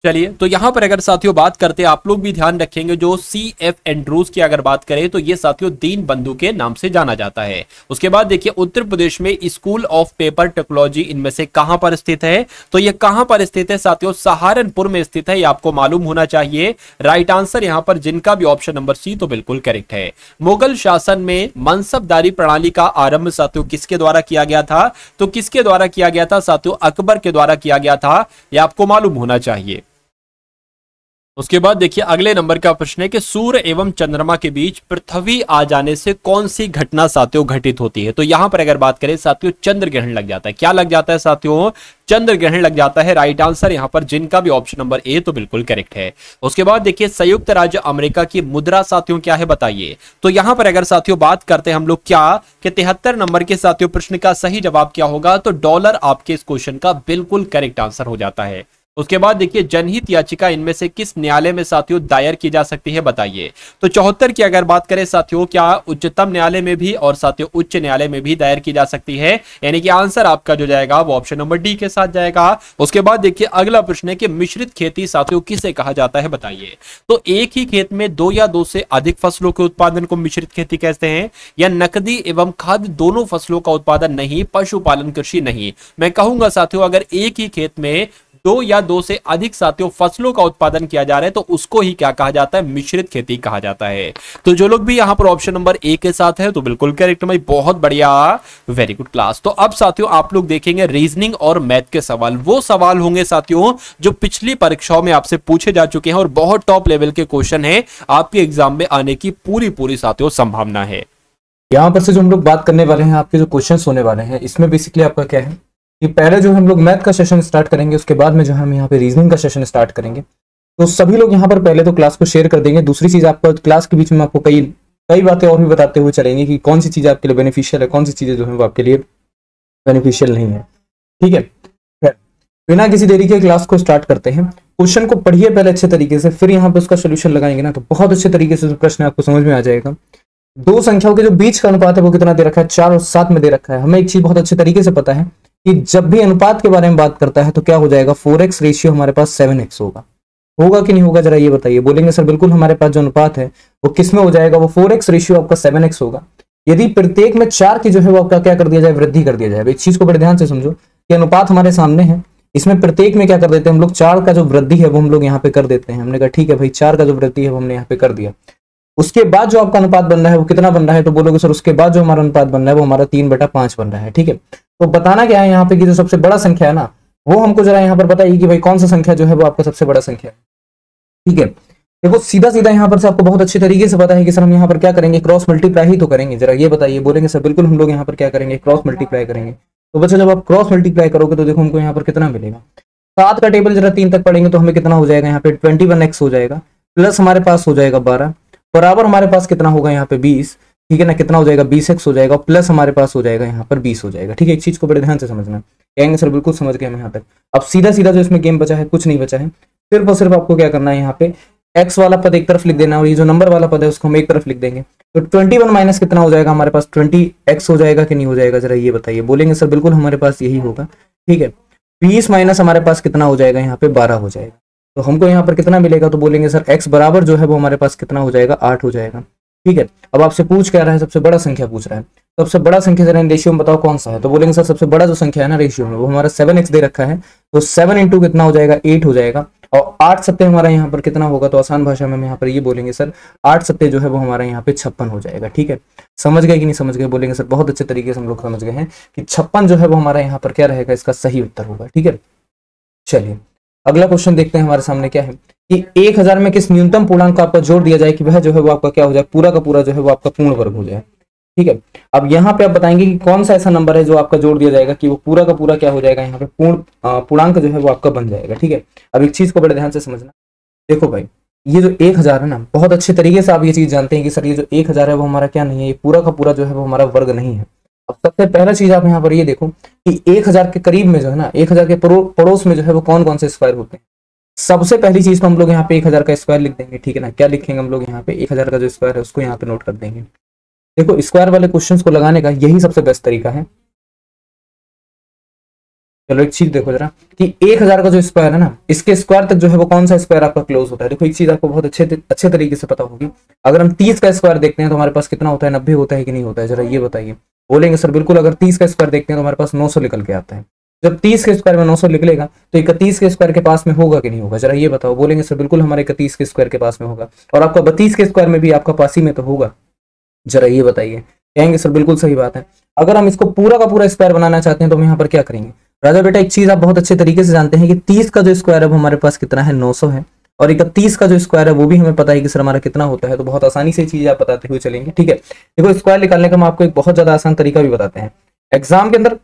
चलिए तो यहां पर अगर साथियों बात करते हैं आप लोग भी ध्यान रखेंगे जो CF एंड्रूज की अगर बात करें तो ये साथियों दीनबंधु के नाम से जाना जाता है। उसके बाद देखिए उत्तर प्रदेश में स्कूल ऑफ पेपर टेक्नोलॉजी इनमें से कहां पर स्थित है। तो ये कहां पर स्थित है साथियों, सहारनपुर में स्थित है। ये आपको मालूम होना चाहिए। राइट आंसर यहां पर जिनका भी ऑप्शन नंबर सी तो बिल्कुल करेक्ट है। मुगल शासन में मनसबदारी प्रणाली का आरंभ साथियों किसके द्वारा किया गया था। तो किसके द्वारा किया गया था साथियों, अकबर के द्वारा किया गया था। ये आपको मालूम होना चाहिए। उसके बाद देखिए अगले नंबर का प्रश्न है कि सूर्य एवं चंद्रमा के बीच पृथ्वी आ जाने से कौन सी घटना साथियों घटित होती है। तो यहां पर अगर बात करें साथियों चंद्र ग्रहण लग जाता है। क्या लग जाता है साथियों, चंद्र ग्रहण लग जाता है। राइट आंसर यहां पर जिनका भी ऑप्शन नंबर ए तो बिल्कुल करेक्ट है। उसके बाद देखिए संयुक्त राज्य अमेरिका की मुद्रा साथियों क्या है बताइए। तो यहां पर अगर साथियों बात करते हैं हम लोग क्या कि 73 नंबर के साथियों प्रश्न का सही जवाब क्या होगा। तो डॉलर आपके इस क्वेश्चन का बिल्कुल करेक्ट आंसर हो जाता है। उसके बाद देखिए जनहित याचिका इनमें से किस न्यायालय में साथियों दायर की जा सकती है, बताइए। तो 74 की अगर बात करें साथियों, क्या उच्चतम न्यायालय में भी और साथियों उच्च न्यायालय में भी दायर की जा सकती है, यानी कि आंसर आपका जो जाएगा वो ऑप्शन नंबर डी के साथ जाएगा। उसके बाद देखिए अगला प्रश्न है कि मिश्रित खेती साथियों किसे कहा जाता है, बताइए। तो एक ही खेत में दो या दो से अधिक फसलों के उत्पादन को मिश्रित खेती कहते हैं, या नकदी एवं खाद्य दोनों फसलों का उत्पादन नहीं, पशुपालन कृषि नहीं। मैं कहूंगा साथियों अगर एक ही खेत में दो या दो से अधिक साथियों फसलों का उत्पादन किया जा रहा है तो उसको ही क्या कहा जाता है, मिश्रित खेती कहा जाता है। तो जो लोग भी यहां पर ऑप्शन नंबर ए के साथ है तो बिल्कुल करेक्ट भाई, बहुत बढ़िया, वेरी गुड क्लास। तो अब साथियों आप लोग देखेंगे रीजनिंग और मैथ के सवाल, वो सवाल होंगे साथियों जो पिछली परीक्षाओं में आपसे पूछे जा चुके हैं और बहुत टॉप लेवल के क्वेश्चन है, आपके एग्जाम में आने की पूरी पूरी साथियों संभावना है। यहाँ पर से जो हम लोग बात करने वाले हैं, आपके जो क्वेश्चंस होने वाले हैं, इसमें बेसिकली आपका क्या है कि पहले जो हम लोग मैथ का सेशन स्टार्ट करेंगे, उसके बाद में जो हम यहाँ पे रीजनिंग का सेशन स्टार्ट करेंगे। तो सभी लोग यहाँ पर पहले तो क्लास को शेयर कर देंगे। दूसरी चीज आपको क्लास के बीच में आपको कई कई बातें और भी बताते हुए चलेंगे कि कौन सी चीज आपके लिए बेनिफिशियल है, कौन सी चीजें जो है वो आपके लिए बेनिफिशियल नहीं है। ठीक है, बिना किसी देरी के क्लास को स्टार्ट करते हैं। क्वेश्चन को पढ़िए पहले अच्छे तरीके से, फिर यहाँ पे उसका सोल्यूशन लगाएंगे ना तो बहुत अच्छे तरीके से प्रश्न आपको समझ में आ जाएगा। दो संख्याओं के जो बीच का अनुपात है वो कितना दे रखा है, 4 और 7 में दे रखा है। हमें एक चीज बहुत अच्छे तरीके से पता है कि जब भी अनुपात के बारे में बात करता है तो क्या हो जाएगा, 4x रेशियो हमारे पास 7x होगा। होगा कि नहीं होगा जरा ये बताइए। बोलेंगे सर बिल्कुल हमारे पास जो अनुपात है वो किस में हो जाएगा, वो 4x रेशियो आपका 7x होगा। यदि प्रत्येक में 4 की जो है वो आपका क्या कर दिया जाए, वृद्धि कर दिया जाए। एक चीज को बड़े ध्यान से समझो कि अनुपात हमारे सामने है, इसमें प्रत्येक में क्या कर देते हैं हम लोग, 4 का जो वृद्धि है वो हम लोग यहाँ पे कर देते हैं। हमने कहा ठीक है भाई 4 का जो वृद्धि है वो हमने यहाँ पे कर दिया। उसके बाद जो आपका अनुपात बन रहा है वो कितना बन रहा है, तो बोलोगे सर उसके बाद जो हमारा अनुपात बन रहा है वो हमारा 3/5 बन रहा है। ठीक है, तो बताना क्या है यहाँ पे कि जो सबसे बड़ा संख्या है ना वो हमको जरा यहाँ पर बताइए कि भाई कौन सा संख्या जो है वो आपका सबसे बड़ा संख्या है। ठीक है, देखो सीधा सीधा यहाँ पर से आपको बहुत अच्छे तरीके से पता है कि सर हम यहाँ पर क्या करेंगे, क्रॉस मल्टीप्लाई ही तो करेंगे। जरा ये बताइए। बोलेंगे सर बिल्कुल हम लोग यहाँ पर क्या करेंगे, क्रॉस मल्टीप्लाई करेंगे। तो बच्चों जब आप क्रॉस मल्टीप्लाई करोगे तो देखो हमको यहाँ पर कितना मिलेगा। 7 का टेबल जरा 3 तक पढ़ेंगे तो हमें कितना हो जाएगा, यहाँ पे 21x हो जाएगा, प्लस हमारे पास हो जाएगा 12, बराबर हमारे पास कितना होगा यहाँ पे 20। ठीक है ना, कितना हो जाएगा 20x हो जाएगा, प्लस हमारे पास हो जाएगा यहाँ पर 20 हो जाएगा। ठीक है, एक चीज को बड़े ध्यान से समझना। कहेंगे सर बिल्कुल समझ गए हम यहाँ तक। अब सीधा सीधा जो इसमें गेम बचा है, कुछ नहीं बचा है, सिर्फ और सिर्फ आपको क्या करना है, यहाँ पे x वाला पद एक तरफ लिख देना और ये जो नंबर वाला पद है उसको हम एक तरफ लिख देंगे। तो 21 माइनस कितना हो जाएगा हमारे पास, 20x हो जाएगा कि नहीं हो जाएगा, जरा ये बताइए। बोलेंगे सर बिल्कुल हमारे पास यही होगा। ठीक है, 20 माइनस हमारे पास कितना हो जाएगा, यहाँ पे 12 हो जाएगा। तो हमको यहाँ पर कितना मिलेगा, तो बोलेंगे सर x बराबर जो है वो हमारे पास कितना हो जाएगा, 8 हो जाएगा। ठीक है, अब आपसे पूछ क्या रहा है, सबसे बड़ा संख्या पूछ रहा है। सबसे बड़ा संख्या जरा रेशियो में बताओ कौन सा है। तो बोलेंगे सर सबसे बड़ा जो संख्या है ना रेशियो में वो हमारा 7x दे रखा है। तो 7 इंटू कितना हो जाएगा, 8 हो जाएगा। और 8 सत्ते हमारा यहाँ पर कितना होगा, तो आसान भाषा में हम यहाँ पर ये बोलेंगे सर 8 सत्ते जो है वो हमारा यहाँ पे 56 हो जाएगा। ठीक है, समझ गए कि नहीं समझ गए। बोलेंगे सर बहुत अच्छे तरीके से हम लोग समझ गए हैं कि 56 जो है वो हमारा यहाँ पर क्या रहेगा, इसका सही उत्तर होगा। ठीक है, चलिए अगला क्वेश्चन देखते हैं हमारे सामने क्या है कि 1000 में किस न्यूनतम पूर्णांक का आपका जोड़ दिया जाए कि वह जो है वो आपका क्या हो जाए, पूरा का पूरा जो है वो आपका पूर्ण वर्ग हो जाए। ठीक है, अब यहाँ पे आप बताएंगे कि कौन सा ऐसा नंबर है जो आपका जोड़ दिया जाएगा कि वो पूरा का पूरा क्या हो जाएगा, यहाँ पे पूर्णांक जो है वो आपका बन जाएगा। ठीक है, अब एक चीज को बड़े ध्यान से समझना। देखो भाई ये जो 1000 है ना, बहुत अच्छे तरीके से आप ये चीज जानते हैं कि सर ये जो 1000 है वो हमारा क्या नहीं है, ये पूरा का पूरा जो है वो हमारा वर्ग नहीं है। अब सबसे पहला चीज आप यहाँ पर ये देखो कि 1000 के करीब में जो है ना, 1000 के पड़ोस में जो है वो कौन कौन से स्क्वायर होते हैं। सबसे पहली चीज तो हम लोग यहाँ पे 1000 का स्क्वायर लिख देंगे। ठीक है ना, क्या लिखेंगे हम लोग यहाँ पे 1000 का जो स्क्वायर है उसको यहाँ पे नोट कर देंगे। देखो स्क्वायर वाले क्वेश्चंस को लगाने का यही सबसे बेस्ट तरीका है। चलो एक चीज देखो जरा कि 1000 का जो स्क्वायर है ना, इसके स्क्वायर तक जो है वो कौन सा स्क्वायर आपका क्लोज होता है। देखो एक चीज आपको बहुत अच्छे तरीके से पता होगी। अगर हम 30 का स्क्वायर देखते हैं तो हमारे पास कितना होता है, 90 होता है कि नहीं होता है, जरा ये बताइए। बोलेंगे सर बिल्कुल अगर 30 का स्क्वायर देखते हैं तो हमारे पास 900 निकल के आता है। जब 30 के स्क्वायर में 900 निकलेगा तो 31 के स्क्वायर के पास में होगा कि नहीं होगा, जरा ये बताओ। बोलेंगे सर बिल्कुल हमारे 31 के स्क्वायर के पास में होगा, और आपका 32 के स्क्वायर में भी आपका पास ही में तो होगा, जरा ये बताइए। कहेंगे सर बिल्कुल सही बात है। अगर हम इसको पूरा का पूरा स्क्वायर बनाना चाहते हैं तो हम यहाँ पर क्या करेंगे, राजा बेटा एक चीज आप बहुत अच्छे तरीके से जानते हैं कि 30 का जो स्क्वायर है वो हमारे पास कितना है, 900 है, और 31 का जो स्क्वायर है वो भी हमें पता है कि सर हमारा कितना होता है। तो बहुत आसानी से चीज आप बताते हुए चलेंगे। ठीक है, देखो स्क्वायर निकालने का हम आपको एक बहुत ज्यादा आसान तरीका भी बताते हैं। एग्जाम के अंदर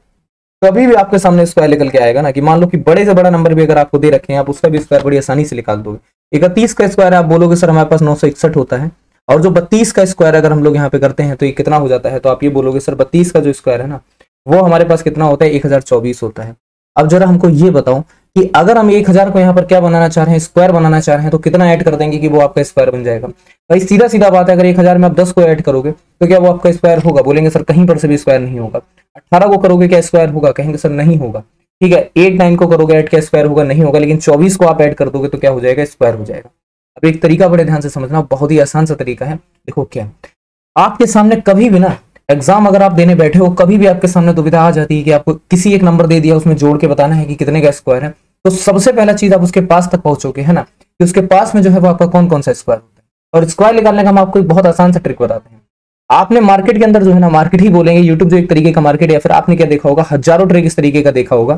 कभी भी आपके सामने स्क्वायर निकल के आएगा ना, कि मान लो कि बड़े से बड़ा नंबर भी अगर आपको दे रखे हैं, आप उसका भी स्क्वायर बड़ी आसानी से निकाल दोगे। 31 का स्क्वायर है, आप बोलोगे सर हमारे पास 961 होता है, और जो 32 का स्क्वायर अगर हम लोग यहाँ पे करते हैं तो ये कितना हो जाता है, तो आप ये बोलोगे सर 32 का जो स्क्वायर है ना वो हमारे पास कितना होता है, 1024 होता है। अब जरा हमको ये बताओ कि अगर हम 1000 को यहाँ पर क्या बनाना चाह रहे हैं, स्क्वायर बनाना चाह रहे हैं, तो कितना ऐड कर देंगे कि वो आपका स्क्वायर बन जाएगा। भाई सीधा सीधा बात है, अगर 1000 में आप 10 को ऐड करोगे तो क्या वो आपका स्क्वायर होगा? बोलेंगे सर कहीं पर से भी स्क्वायर नहीं होगा। 18 को करोगे क्या स्क्वायर होगा? कहेंगे सर नहीं होगा। ठीक है, 8 9 को करोगे ऐड, क्या स्क्वायर होगा? नहीं होगा। लेकिन 24 को आप ऐड कर दोगे तो क्या हो जाएगा? स्क्वायर हो जाएगा। अब एक तरीका बड़े ध्यान से समझना, बहुत ही आसान सा तरीका है। देखो क्या, आपके सामने कभी भी ना एग्जाम अगर आप देने बैठे हो, कभी भी आपके सामने दुविधा आ जाती है कि आपको किसी एक नंबर दे दिया, उसमें जोड़ के बताना है कि कितने का स्क्वायर है, तो सबसे पहला चीज आप उसके पास तक पहुंचोगे, है ना, कि उसके पास में जो है वो आपका कौन कौन सा स्क्वायर होता है। और स्क्वायर निकालने का हम आपको एक बहुत आसान सा ट्रिक बताते हैं। आपने मार्केट के अंदर जो है ना, मार्केट ही बोलेंगे, यूट्यूब जो एक तरीके का मार्केट, या फिर आपने क्या देखा होगा, हजारों ट्रिक इस तरीके का देखा होगा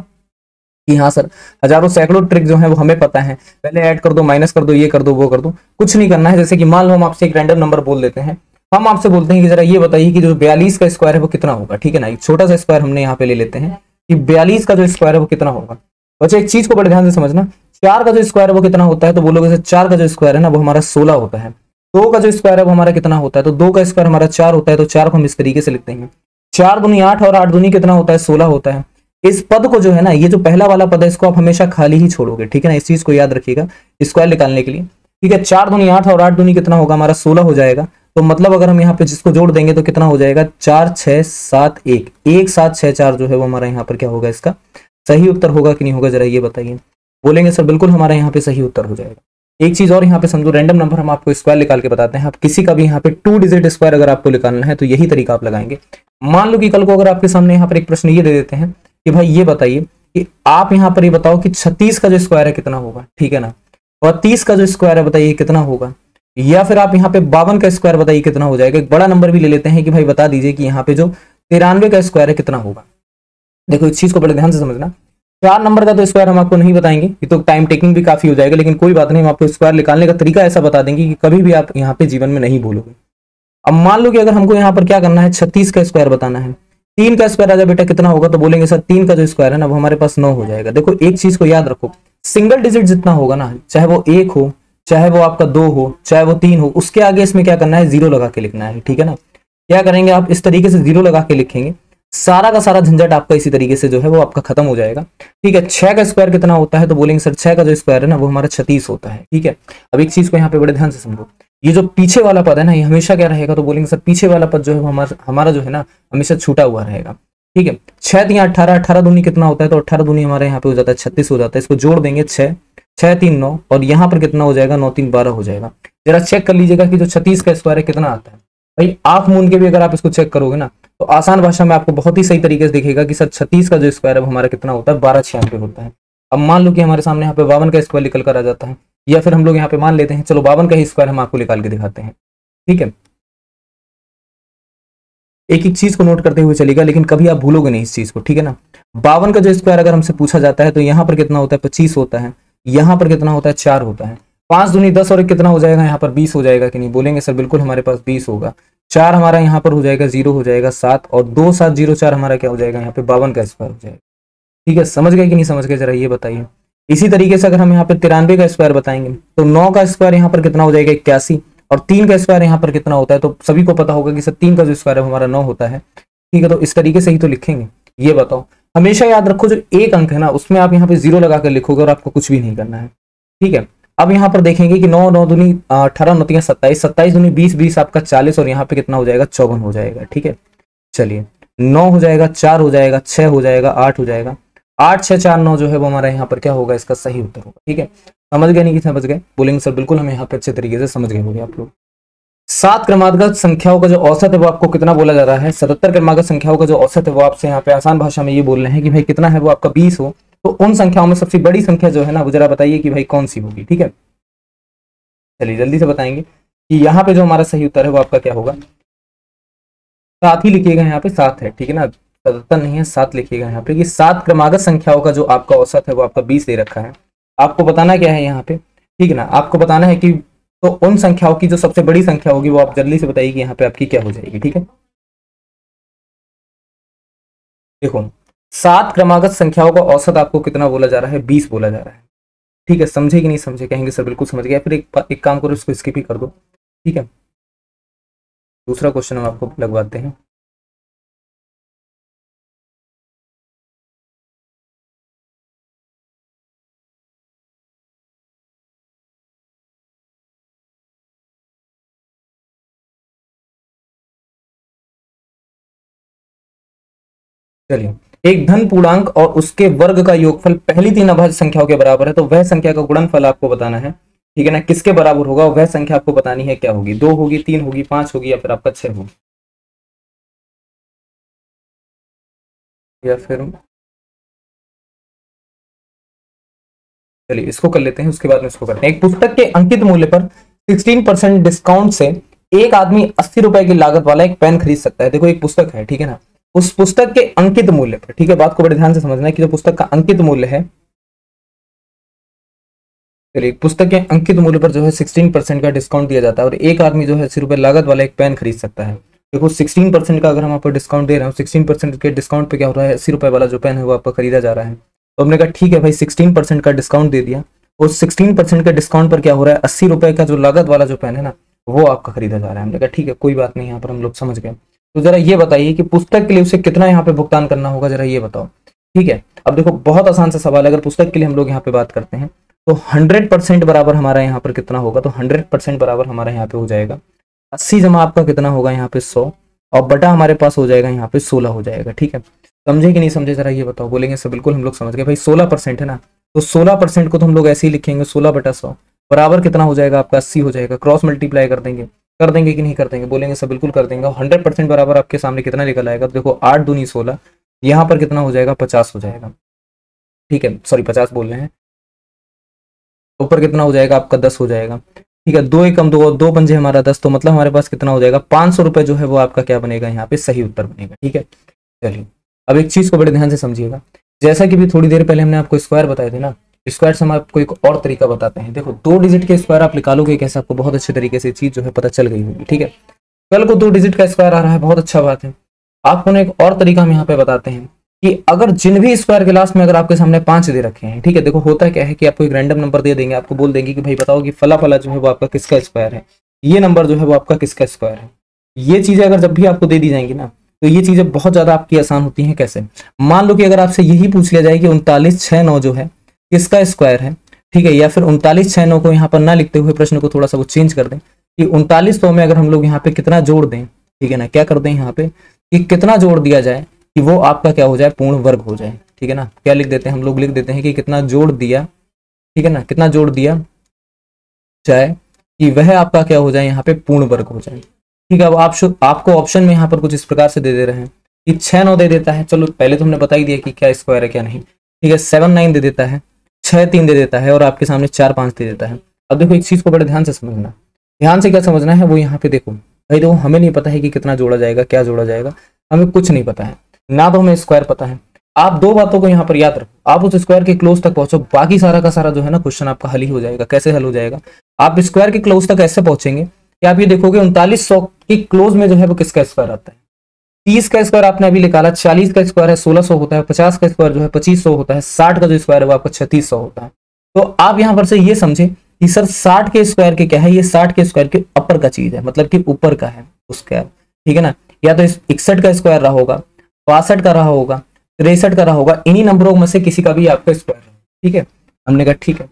कि हाँ सर हजारों सैकड़ों ट्रिक जो है वो हमें पता है, पहले ऐड कर दो, माइनस कर दो, ये कर दो, वो कर दो। कुछ नहीं करना है। जैसे कि मान लो हम आपसे एक रैंडम नंबर बोल देते हैं, हम आपसे बोलते हैं कि जरा ये बताइए कि जो 42 का स्क्वायर है वो कितना होगा। ठीक है ना, एक छोटा सा स्क्वायर हमने यहाँ पे ले लेते हैं कि 42 का जो स्क्वायर है वो कितना होगा। बच्चे एक चीज को बड़े ध्यान से समझना, 4 का जो स्क्वायर है वो कितना होता है, तो बोलोगे सर 4 का जो स्क्वायर है ना वो हमारा 16 होता है। 2 का जो स्क्वायर है वो हमारा कितना होता है, तो 2 का स्क्वायर हमारा 4 होता है, तो 4 को हम इस तरीके से लिखते हैं, 4 दूनी 8 और 8 दूनी कितना होता है, 16 होता है। इस पद को जो है ना, ये जो पहला वाला पद है, इसको आप हमेशा खाली ही छोड़ोगे। ठीक है ना, इस चीज को याद रखिएगा स्क्वायर निकालने के लिए। ठीक है, 4 दूनी 8 और 8 दूनी कितना होगा हमारा, 16 हो जाएगा। तो मतलब अगर हम यहाँ पे जिसको जोड़ देंगे तो कितना हो जाएगा, 4 6 7 1 1 7 6 4 जो है वो हमारा यहाँ पर क्या होगा, इसका सही उत्तर होगा कि नहीं होगा, जरा ये बताइए। बोलेंगे सर बिल्कुल हमारा यहाँ पे सही उत्तर हो जाएगा। एक चीज और यहाँ पे समझो, रैंडम नंबर हम आपको स्क्वायर निकाल के बताते हैं। आप किसी का भी यहाँ पे 2 डिजिट स्क्वायर अगर आपको निकालना है तो यही तरीका आप लगाएंगे। मान लो कि कल को अगर आपके सामने यहाँ पर एक प्रश्न ये दे देते हैं कि भाई ये बताइए कि आप यहाँ पर ये बताओ कि 36 का जो स्क्वायर है कितना होगा। ठीक है ना, और 30 का जो स्क्वायर है बताइए कितना होगा, या फिर आप यहाँ पे 52 का स्क्वायर बताइए कितना हो जाएगा। एक बड़ा नंबर भी ले लेते हैं कि भाई बता दीजिए कि यहाँ पे जो 93 का स्क्वायर है कितना होगा। देखो इस चीज को बड़े ध्यान से समझना, 4 नंबर का तो स्क्वायर हम आपको नहीं बताएंगे, ये तो टाइम टेकिंग भी काफी हो जाएगा, लेकिन कोई बात नहीं, हम आपको स्क्वायर निकालने का तरीका ऐसा बता देंगे कि कभी भी आप यहाँ पे जीवन में नहीं भूलोगे। अब मान लो कि अगर हमको यहाँ पर क्या करना है, 36 का स्क्वायर बताना है, 3 का स्क्वायर आजा बेटा कितना होगा, तो बोलेंगे सर 3 का जो स्क्वायर है ना वो हमारे पास 9 हो जाएगा। देखो एक चीज को याद रखो, सिंगल डिजिट जितना होगा ना, चाहे वो 1 हो, चाहे वो आपका 2 हो, चाहे वो 3 हो, उसके आगे इसमें क्या करना है, 0 लगा के लिखना है। ठीक है ना, क्या करेंगे आप, इस तरीके से 0 लगा के लिखेंगे, सारा का सारा झंझट आपका इसी तरीके से जो है वो आपका खत्म हो जाएगा। ठीक है, 6 का स्क्वायर कितना होता है, तो बोलेंगे सर 6 का जो स्क्वायर है ना वो हमारा 36 होता है। ठीक है, अब एक चीज को यहाँ पे बड़े ध्यान से समझो, ये जो पीछे वाला पद है ना ये हमेशा क्या रहेगा, तो बोलेंगे सर पीछे वाला पद जो है हमारा जो है ना हमेशा छूटा हुआ रहेगा। ठीक है, 6 3 18, 18 दूनी कितना होता है, तो 18 दूनी हमारे यहाँ पे हो जाता है 36 हो जाता है। इसको जोड़ देंगे 6 6 3 9, और यहाँ पर कितना हो जाएगा, 9 3 12 हो जाएगा। जरा चेक कर लीजिएगा कि जो 36 का स्क्वायर है कितना आता है। भाई आंख मूंद के भी अगर आप इसको चेक करोगे ना तो आसान भाषा में आपको बहुत ही सही तरीके से दिखेगा कि सर 36 का जो स्क्वायर है वो हमारा कितना होता है, 1296 होता है। अब मान लो कि हमारे सामने यहाँ पे 52 का स्क्वायर निकल कर आ जाता है, या फिर हम लोग यहाँ पे मान लेते हैं, चलो 52 का ही स्क्वायर हम आपको निकाल के दिखाते हैं। ठीक है, एक एक चीज को नोट करते हुए चलेगा, लेकिन कभी आप भूलोगे नहीं इस चीज को। ठीक है ना, 52 का जो स्क्वायर अगर हमसे पूछा जाता है तो यहाँ पर कितना होता है, 25 होता है, यहाँ पर कितना होता है, 4 होता है। 5 दूनी 10 और एक कितना हो जाएगा, यहाँ पर 20 हो जाएगा कि नहीं, बोलेंगे सर बिल्कुल हमारे पास 20 होगा। 4 हमारा यहाँ पर हो जाएगा 0 हो जाएगा 7, और 2 7 0 4 हमारा क्या हो जाएगा, यहाँ पे 52 का स्क्वायर हो जाएगा। ठीक है, समझ गए कि नहीं समझ गए, जरा ये बताइए। इसी तरीके से अगर हम यहाँ पे 93 का स्क्वायर बताएंगे तो 9 का स्क्वायर यहाँ पर कितना हो जाएगा, 81, और 3 का स्क्वायर यहाँ पर कितना होता है, तो सभी को पता होगा कि सर 3 का जो स्क्वायर है हमारा 9 होता है। ठीक है, तो इस तरीके से ही तो लिखेंगे। ये बताओ, हमेशा याद रखो जो एक अंक है ना उसमें आप यहाँ पे 0 लगा कर लिखोगे और आपको कुछ भी नहीं करना है। ठीक है, अब यहाँ पर देखेंगे कि 9 9 दूनी 18 9 3 27, 27 दूनी 20 20 आपका 40, और यहाँ पे कितना हो जाएगा, 54 हो जाएगा। ठीक है, चलिए 9 हो जाएगा, 4 हो जाएगा, 6 हो जाएगा, 8 हो जाएगा, 8 6 4 9 जो है वो हमारा यहाँ पर क्या होगा, इसका सही उत्तर होगा। ठीक है, समझ गए नहीं कि समझ गए, बोलेंगे सर बिल्कुल हम यहाँ पे अच्छे तरीके से समझ गए होंगे आप लोग। 7 क्रमागत संख्याओं का जो औसत है वो आपको कितना बोला जा रहा है, 77 क्रमागत संख्याओं का जो औसत है वो आपसे यहाँ पे आसान भाषा में ये बोल रहे हैं कि भाई कितना है, वो आपका 20 हो, तो उन संख्याओं में सबसे बड़ी संख्या जो है ना वो जरा बताइए कि भाई कौन सी होगी। ठीक है, चलिए जल्दी से बताएंगे कि यहाँ पे जो हमारा सही उत्तर है वो आपका क्या होगा, 7 ही लिखिएगा, यहाँ पे 7 है। ठीक है ना, 77 नहीं है, 7 लिखिएगा यहाँ पे कि 7 क्रमागत संख्याओं का जो आपका औसत है वो आपका 20 दे रखा है। आपको बताना क्या है यहाँ पे, ठीक है ना, आपको बताना है कि तो उन संख्याओं की जो सबसे बड़ी संख्या होगी वो आप जल्दी से बताइए कि यहाँ पे आपकी क्या हो जाएगी। ठीक है, देखो 7 क्रमागत संख्याओं का औसत आपको कितना बोला जा रहा है, 20 बोला जा रहा है। ठीक है, समझे कि नहीं समझे, कहेंगे सर बिल्कुल समझ गया, फिर एक काम करो, इसको स्किप ही कर दो। ठीक है, दूसरा क्वेश्चन हम आपको लगवाते हैं। चलिए, एक धन पूर्णांक और उसके वर्ग का योगफल पहली तीन अभाज्य संख्याओं के बराबर है, तो वह संख्या का गुणनफल आपको बताना है, ठीक है ना। किसके बराबर होगा, वह संख्या आपको बतानी है क्या होगी, 2 होगी, 3 होगी, 5 होगी, या फिर आपका 6 होगी, या फिर चलिए इसको कर लेते हैं, उसके बाद में इसको करते हैं। एक पुस्तक के अंकित मूल्य पर 16% डिस्काउंट से एक आदमी 80 रुपए की लागत वाला एक पेन खरीद सकता है। देखो एक पुस्तक है, ठीक है ना, उस पुस्तक के अंकित मूल्य पर, ठीक है, बात को बड़े ध्यान से समझना है कि जो पुस्तक का अंकित मूल्य है, चलिए पुस्तक के अंकित मूल्य पर जो है 16% का डिस्काउंट दिया जाता है और एक आदमी जो है 80 रुपए लागत वाला एक पेन खरीद सकता है। देखो 16% का अगर हम आपको डिस्काउंट दे रहे हैं, 16% के डिस्काउंट पे क्या हो रहा है, 80 रुपए वाला जो पेन है वो आपका खरीदा जा रहा है। तो हमने कहा ठीक है भाई 16% का डिस्काउंट दे दिया, उस 16% के डिस्काउंट पर क्या हो रहा है, 80 रुपए का जो लागत वाला जो पेन है ना वो आपका खरीदा जा रहा है। हमने कहा ठीक है कोई बात नहीं, यहाँ पर हम लोग समझ गए। तो जरा ये बताइए कि पुस्तक के लिए उसे कितना यहाँ पे भुगतान करना होगा, जरा ये बताओ, ठीक है। अब देखो बहुत आसान सा सवाल है, अगर पुस्तक के लिए हम लोग यहाँ पे बात करते हैं तो 100% बराबर हमारा यहाँ पर कितना होगा, तो 100% बराबर हमारा यहाँ पे हो जाएगा 80 जमा आपका कितना होगा यहाँ पे 100 और बटा हमारे पास हो जाएगा यहाँ पे 16 हो जाएगा, ठीक है। समझे कि नहीं समझे, जरा ये बताओ। बोलेंगे सर बिल्कुल हम लोग समझ गए भाई, 16% है ना, तो 16% को तो हम लोग ऐसे ही लिखेंगे 16/100 बराबर कितना हो जाएगा आपका 80 हो जाएगा। क्रॉस मल्टीप्लाई कर देंगे कि नहीं कर देंगे, बोलेंगे सर बिल्कुल कर देंगे। 100% बराबर आपके सामने कितना निकल आएगा, तो देखो 8 दूनी 16, यहाँ पर कितना हो जाएगा 50 हो जाएगा, ठीक है, सॉरी 50 बोल रहे हैं, ऊपर कितना हो जाएगा आपका 10 हो जाएगा, ठीक है। 2 एकम 2 2 पंजे हमारा 10, तो मतलब हमारे पास कितना हो जाएगा 500 रुपए जो है वो आपका क्या बनेगा, यहाँ पे सही उत्तर बनेगा, ठीक है। चलिए अब एक चीज को बड़े ध्यान से समझिएगा, जैसा कि भी थोड़ी देर पहले हमने आपको स्क्वायर बताए थे ना, स्क्वायर से हम आपको एक और तरीका बताते हैं। देखो 2 डिजिट के स्क्वायर आप निकालोगे कैसे, आपको बहुत अच्छे तरीके से चीज जो है पता चल गई होगी, ठीक है। कल को 2 डिजिट का स्क्वायर आ रहा है, बहुत अच्छा बात है। आपको ना एक और तरीका हम यहाँ पे बताते हैं कि अगर जिन भी स्क्वायर के लास्ट में अगर आपके सामने 5 दे रखे हैं, ठीक है, देखो होता क्या है कि आपको एक रैंडम नंबर दे देंगे, आपको बोल देंगे कि भाई बताओ कि फला फला जो है वो आपका किसका स्क्वायर है, ये नंबर जो है वो आपका किसका स्क्वायर है। ये चीजें अगर जब भी आपको दे दी जाएंगी ना, तो ये चीजें बहुत ज्यादा आपकी आसान होती हैं। कैसे, मान लो कि अगर आपसे यही पूछ लिया जाए कि 3969 जो है किसका स्क्वायर है, ठीक है, या फिर 3969 को यहाँ पर ना लिखते हुए प्रश्न को थोड़ा सा वो चेंज कर दें कि 3900 में अगर हम लोग यहाँ पे कितना जोड़ दें, ठीक है ना, क्या कर दें यहाँ पे कि कितना जोड़ दिया जाए कि वो आपका क्या हो जाए, पूर्ण वर्ग हो जाए, ठीक है ना। क्या लिख देते हैं हम लोग, लिख देते हैं कि कितना जोड़ दिया, ठीक है ना, कितना जोड़ दिया जाए कि वह आपका क्या हो जाए, यहाँ पे पूर्ण वर्ग हो जाए, ठीक है। अब आपको ऑप्शन में यहाँ पर कुछ इस प्रकार से दे दे रहे हैं कि 6 9 दे देता है, चलो पहले तो हमने बता ही दिया कि क्या स्क्वायर है क्या नहीं, ठीक है। 7 9 दे देता है, 6 3 दे देता है और आपके सामने 4 5 दे देता है। अब देखो एक चीज को बड़े ध्यान से समझना, ध्यान से क्या समझना है वो यहाँ पे देखो भाई, देखो हमें नहीं पता है कि कितना जोड़ा जाएगा, क्या जोड़ा जाएगा, हमें कुछ नहीं पता है ना, तो हमें स्क्वायर पता है। आप 2 बातों को यहाँ पर याद रखो, आप उस स्क्वायर के क्लोज तक पहुंचो, बाकी सारा का सारा जो है ना क्वेश्चन आपका हल ही हो जाएगा। कैसे हल हो जाएगा, आप स्क्वायर के क्लोज तक ऐसे पहुंचेंगे कि आप ये देखोगे 3900 के क्लोज में जो है वो किसका स्क्वायर आता है। 30 का स्क्वायर आपने अभी निकाला, 40 का स्क्वायर है 1600 होता है, 50 का स्क्वायर जो है 2500 होता है, 60 का जो स्क्वायर है वो आपका 3600 होता है। तो आप यहाँ पर से ये समझे कि सर 60 के स्क्वायर के क्या है, ये 60 के स्क्वायर के अपर का चीज है, मतलब कि ऊपर का है स्क्वायर, ठीक है ना। या तो 61 का स्क्वायर रहा होगा, 62 का रहा होगा, 63 का रहा होगा, इन्हीं नंबरों में से किसी का भी आपका स्क्वायर है, ठीक है। हमने कहा ठीक है,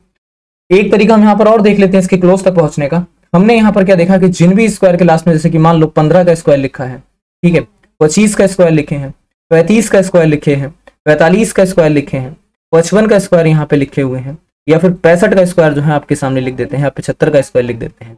एक तरीका हम यहाँ पर और देख लेते हैं इसके क्लोज तक पहुंचने का। हमने यहाँ पर क्या देखा कि जिन भी स्क्वायर के लास्ट में, जैसे कि मान लो 15 का स्क्वायर लिखा है, ठीक है, 25 का स्क्वायर लिखे हैं, 35 का स्क्वायर लिखे हैं, 45 का स्क्वायर लिखे हैं, 55 का स्क्वायर यहाँ पे लिखे हुए हैं, या फिर 65 का स्क्वायर जो है आपके सामने लिख देते हैं, या 75 का स्क्वायर लिख देते हैं,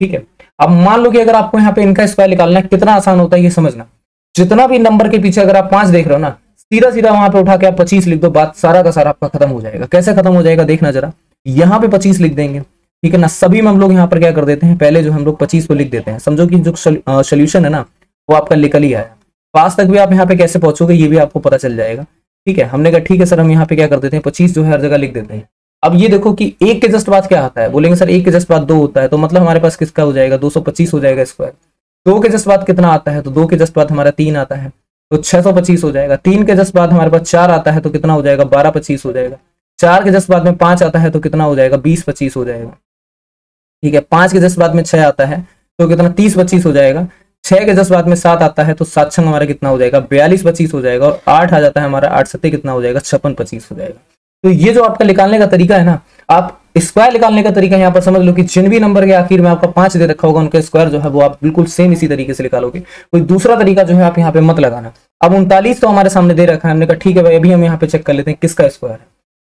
ठीक है। अब मान लो कि अगर आपको यहाँ पे इनका स्क्वायर निकालना है, कितना आसान होता है ये समझना। जितना भी नंबर के पीछे अगर आप 5 देख रहे हो ना, सीधा सीधा वहां पे उठा के आप 25 लिख दो, बात सारा का सारा आपका खत्म हो जाएगा। कैसे खत्म हो जाएगा देखना जरा, यहाँ पे 25 लिख देंगे, ठीक है ना। सभी में हम लोग यहाँ पर क्या कर देते हैं, पहले जो हम लोग 25 को लिख देते हैं, समझो कि जो सोल्यूशन है ना वो आपका निकल ही आया। पास तक भी आप यहाँ पे कैसे पहुंचोगे ये भी आपको पता चल जाएगा, ठीक है। हमने कहा ठीक है सर, हम यहाँ पे क्या कर देते हैं 25 जो है हर जगह लिख देते हैं। अब ये देखो कि 1 के जस्ट बाद क्या आता है, बोलेंगे सर 1 के जस्ट बाद 2 होता है, तो मतलब हमारे पास किसका हो जाएगा 225 हो जाएगा स्क्वायर। 2 के जस्ट बाद कितना आता है, तो 2 के जस्ट बाद हमारा 3 आता है, तो 625 हो जाएगा। 3 के जस्ट बाद हमारे पास 4 आता है, तो कितना हो जाएगा 1225 हो जाएगा। 4 के जस्ट बाद में 5 आता है, तो कितना हो जाएगा 2025 हो जाएगा, ठीक है। 5 के जस्ट बाद में 6 आता है, तो कितना 3025 हो जाएगा। 6 के जस्ट बाद में 7 आता है, तो 7 छंग हमारा कितना हो जाएगा 4225 हो जाएगा। और 8 आ जाता है हमारा, 8 सत्ते कितना हो जाएगा 5625 हो जाएगा। तो ये जो आपका निकालने का तरीका है ना, आप स्क्वायर निकालने का तरीका यहाँ पर समझ लो कि जिन भी नंबर के आखिर में आपका 5 दे रखा होगा उनका स्क्वायर जो है वो आप बिल्कुल सेम इसी तरीके से निकालोगे। कोई दूसरा तरीका जो है आप यहाँ पे मत लगाना। अब 39 तो हमारे सामने दे रखा है, हमने कहा ठीक है भाई अभी हम यहाँ पे चेक कर लेते हैं किसका स्क्वायर है।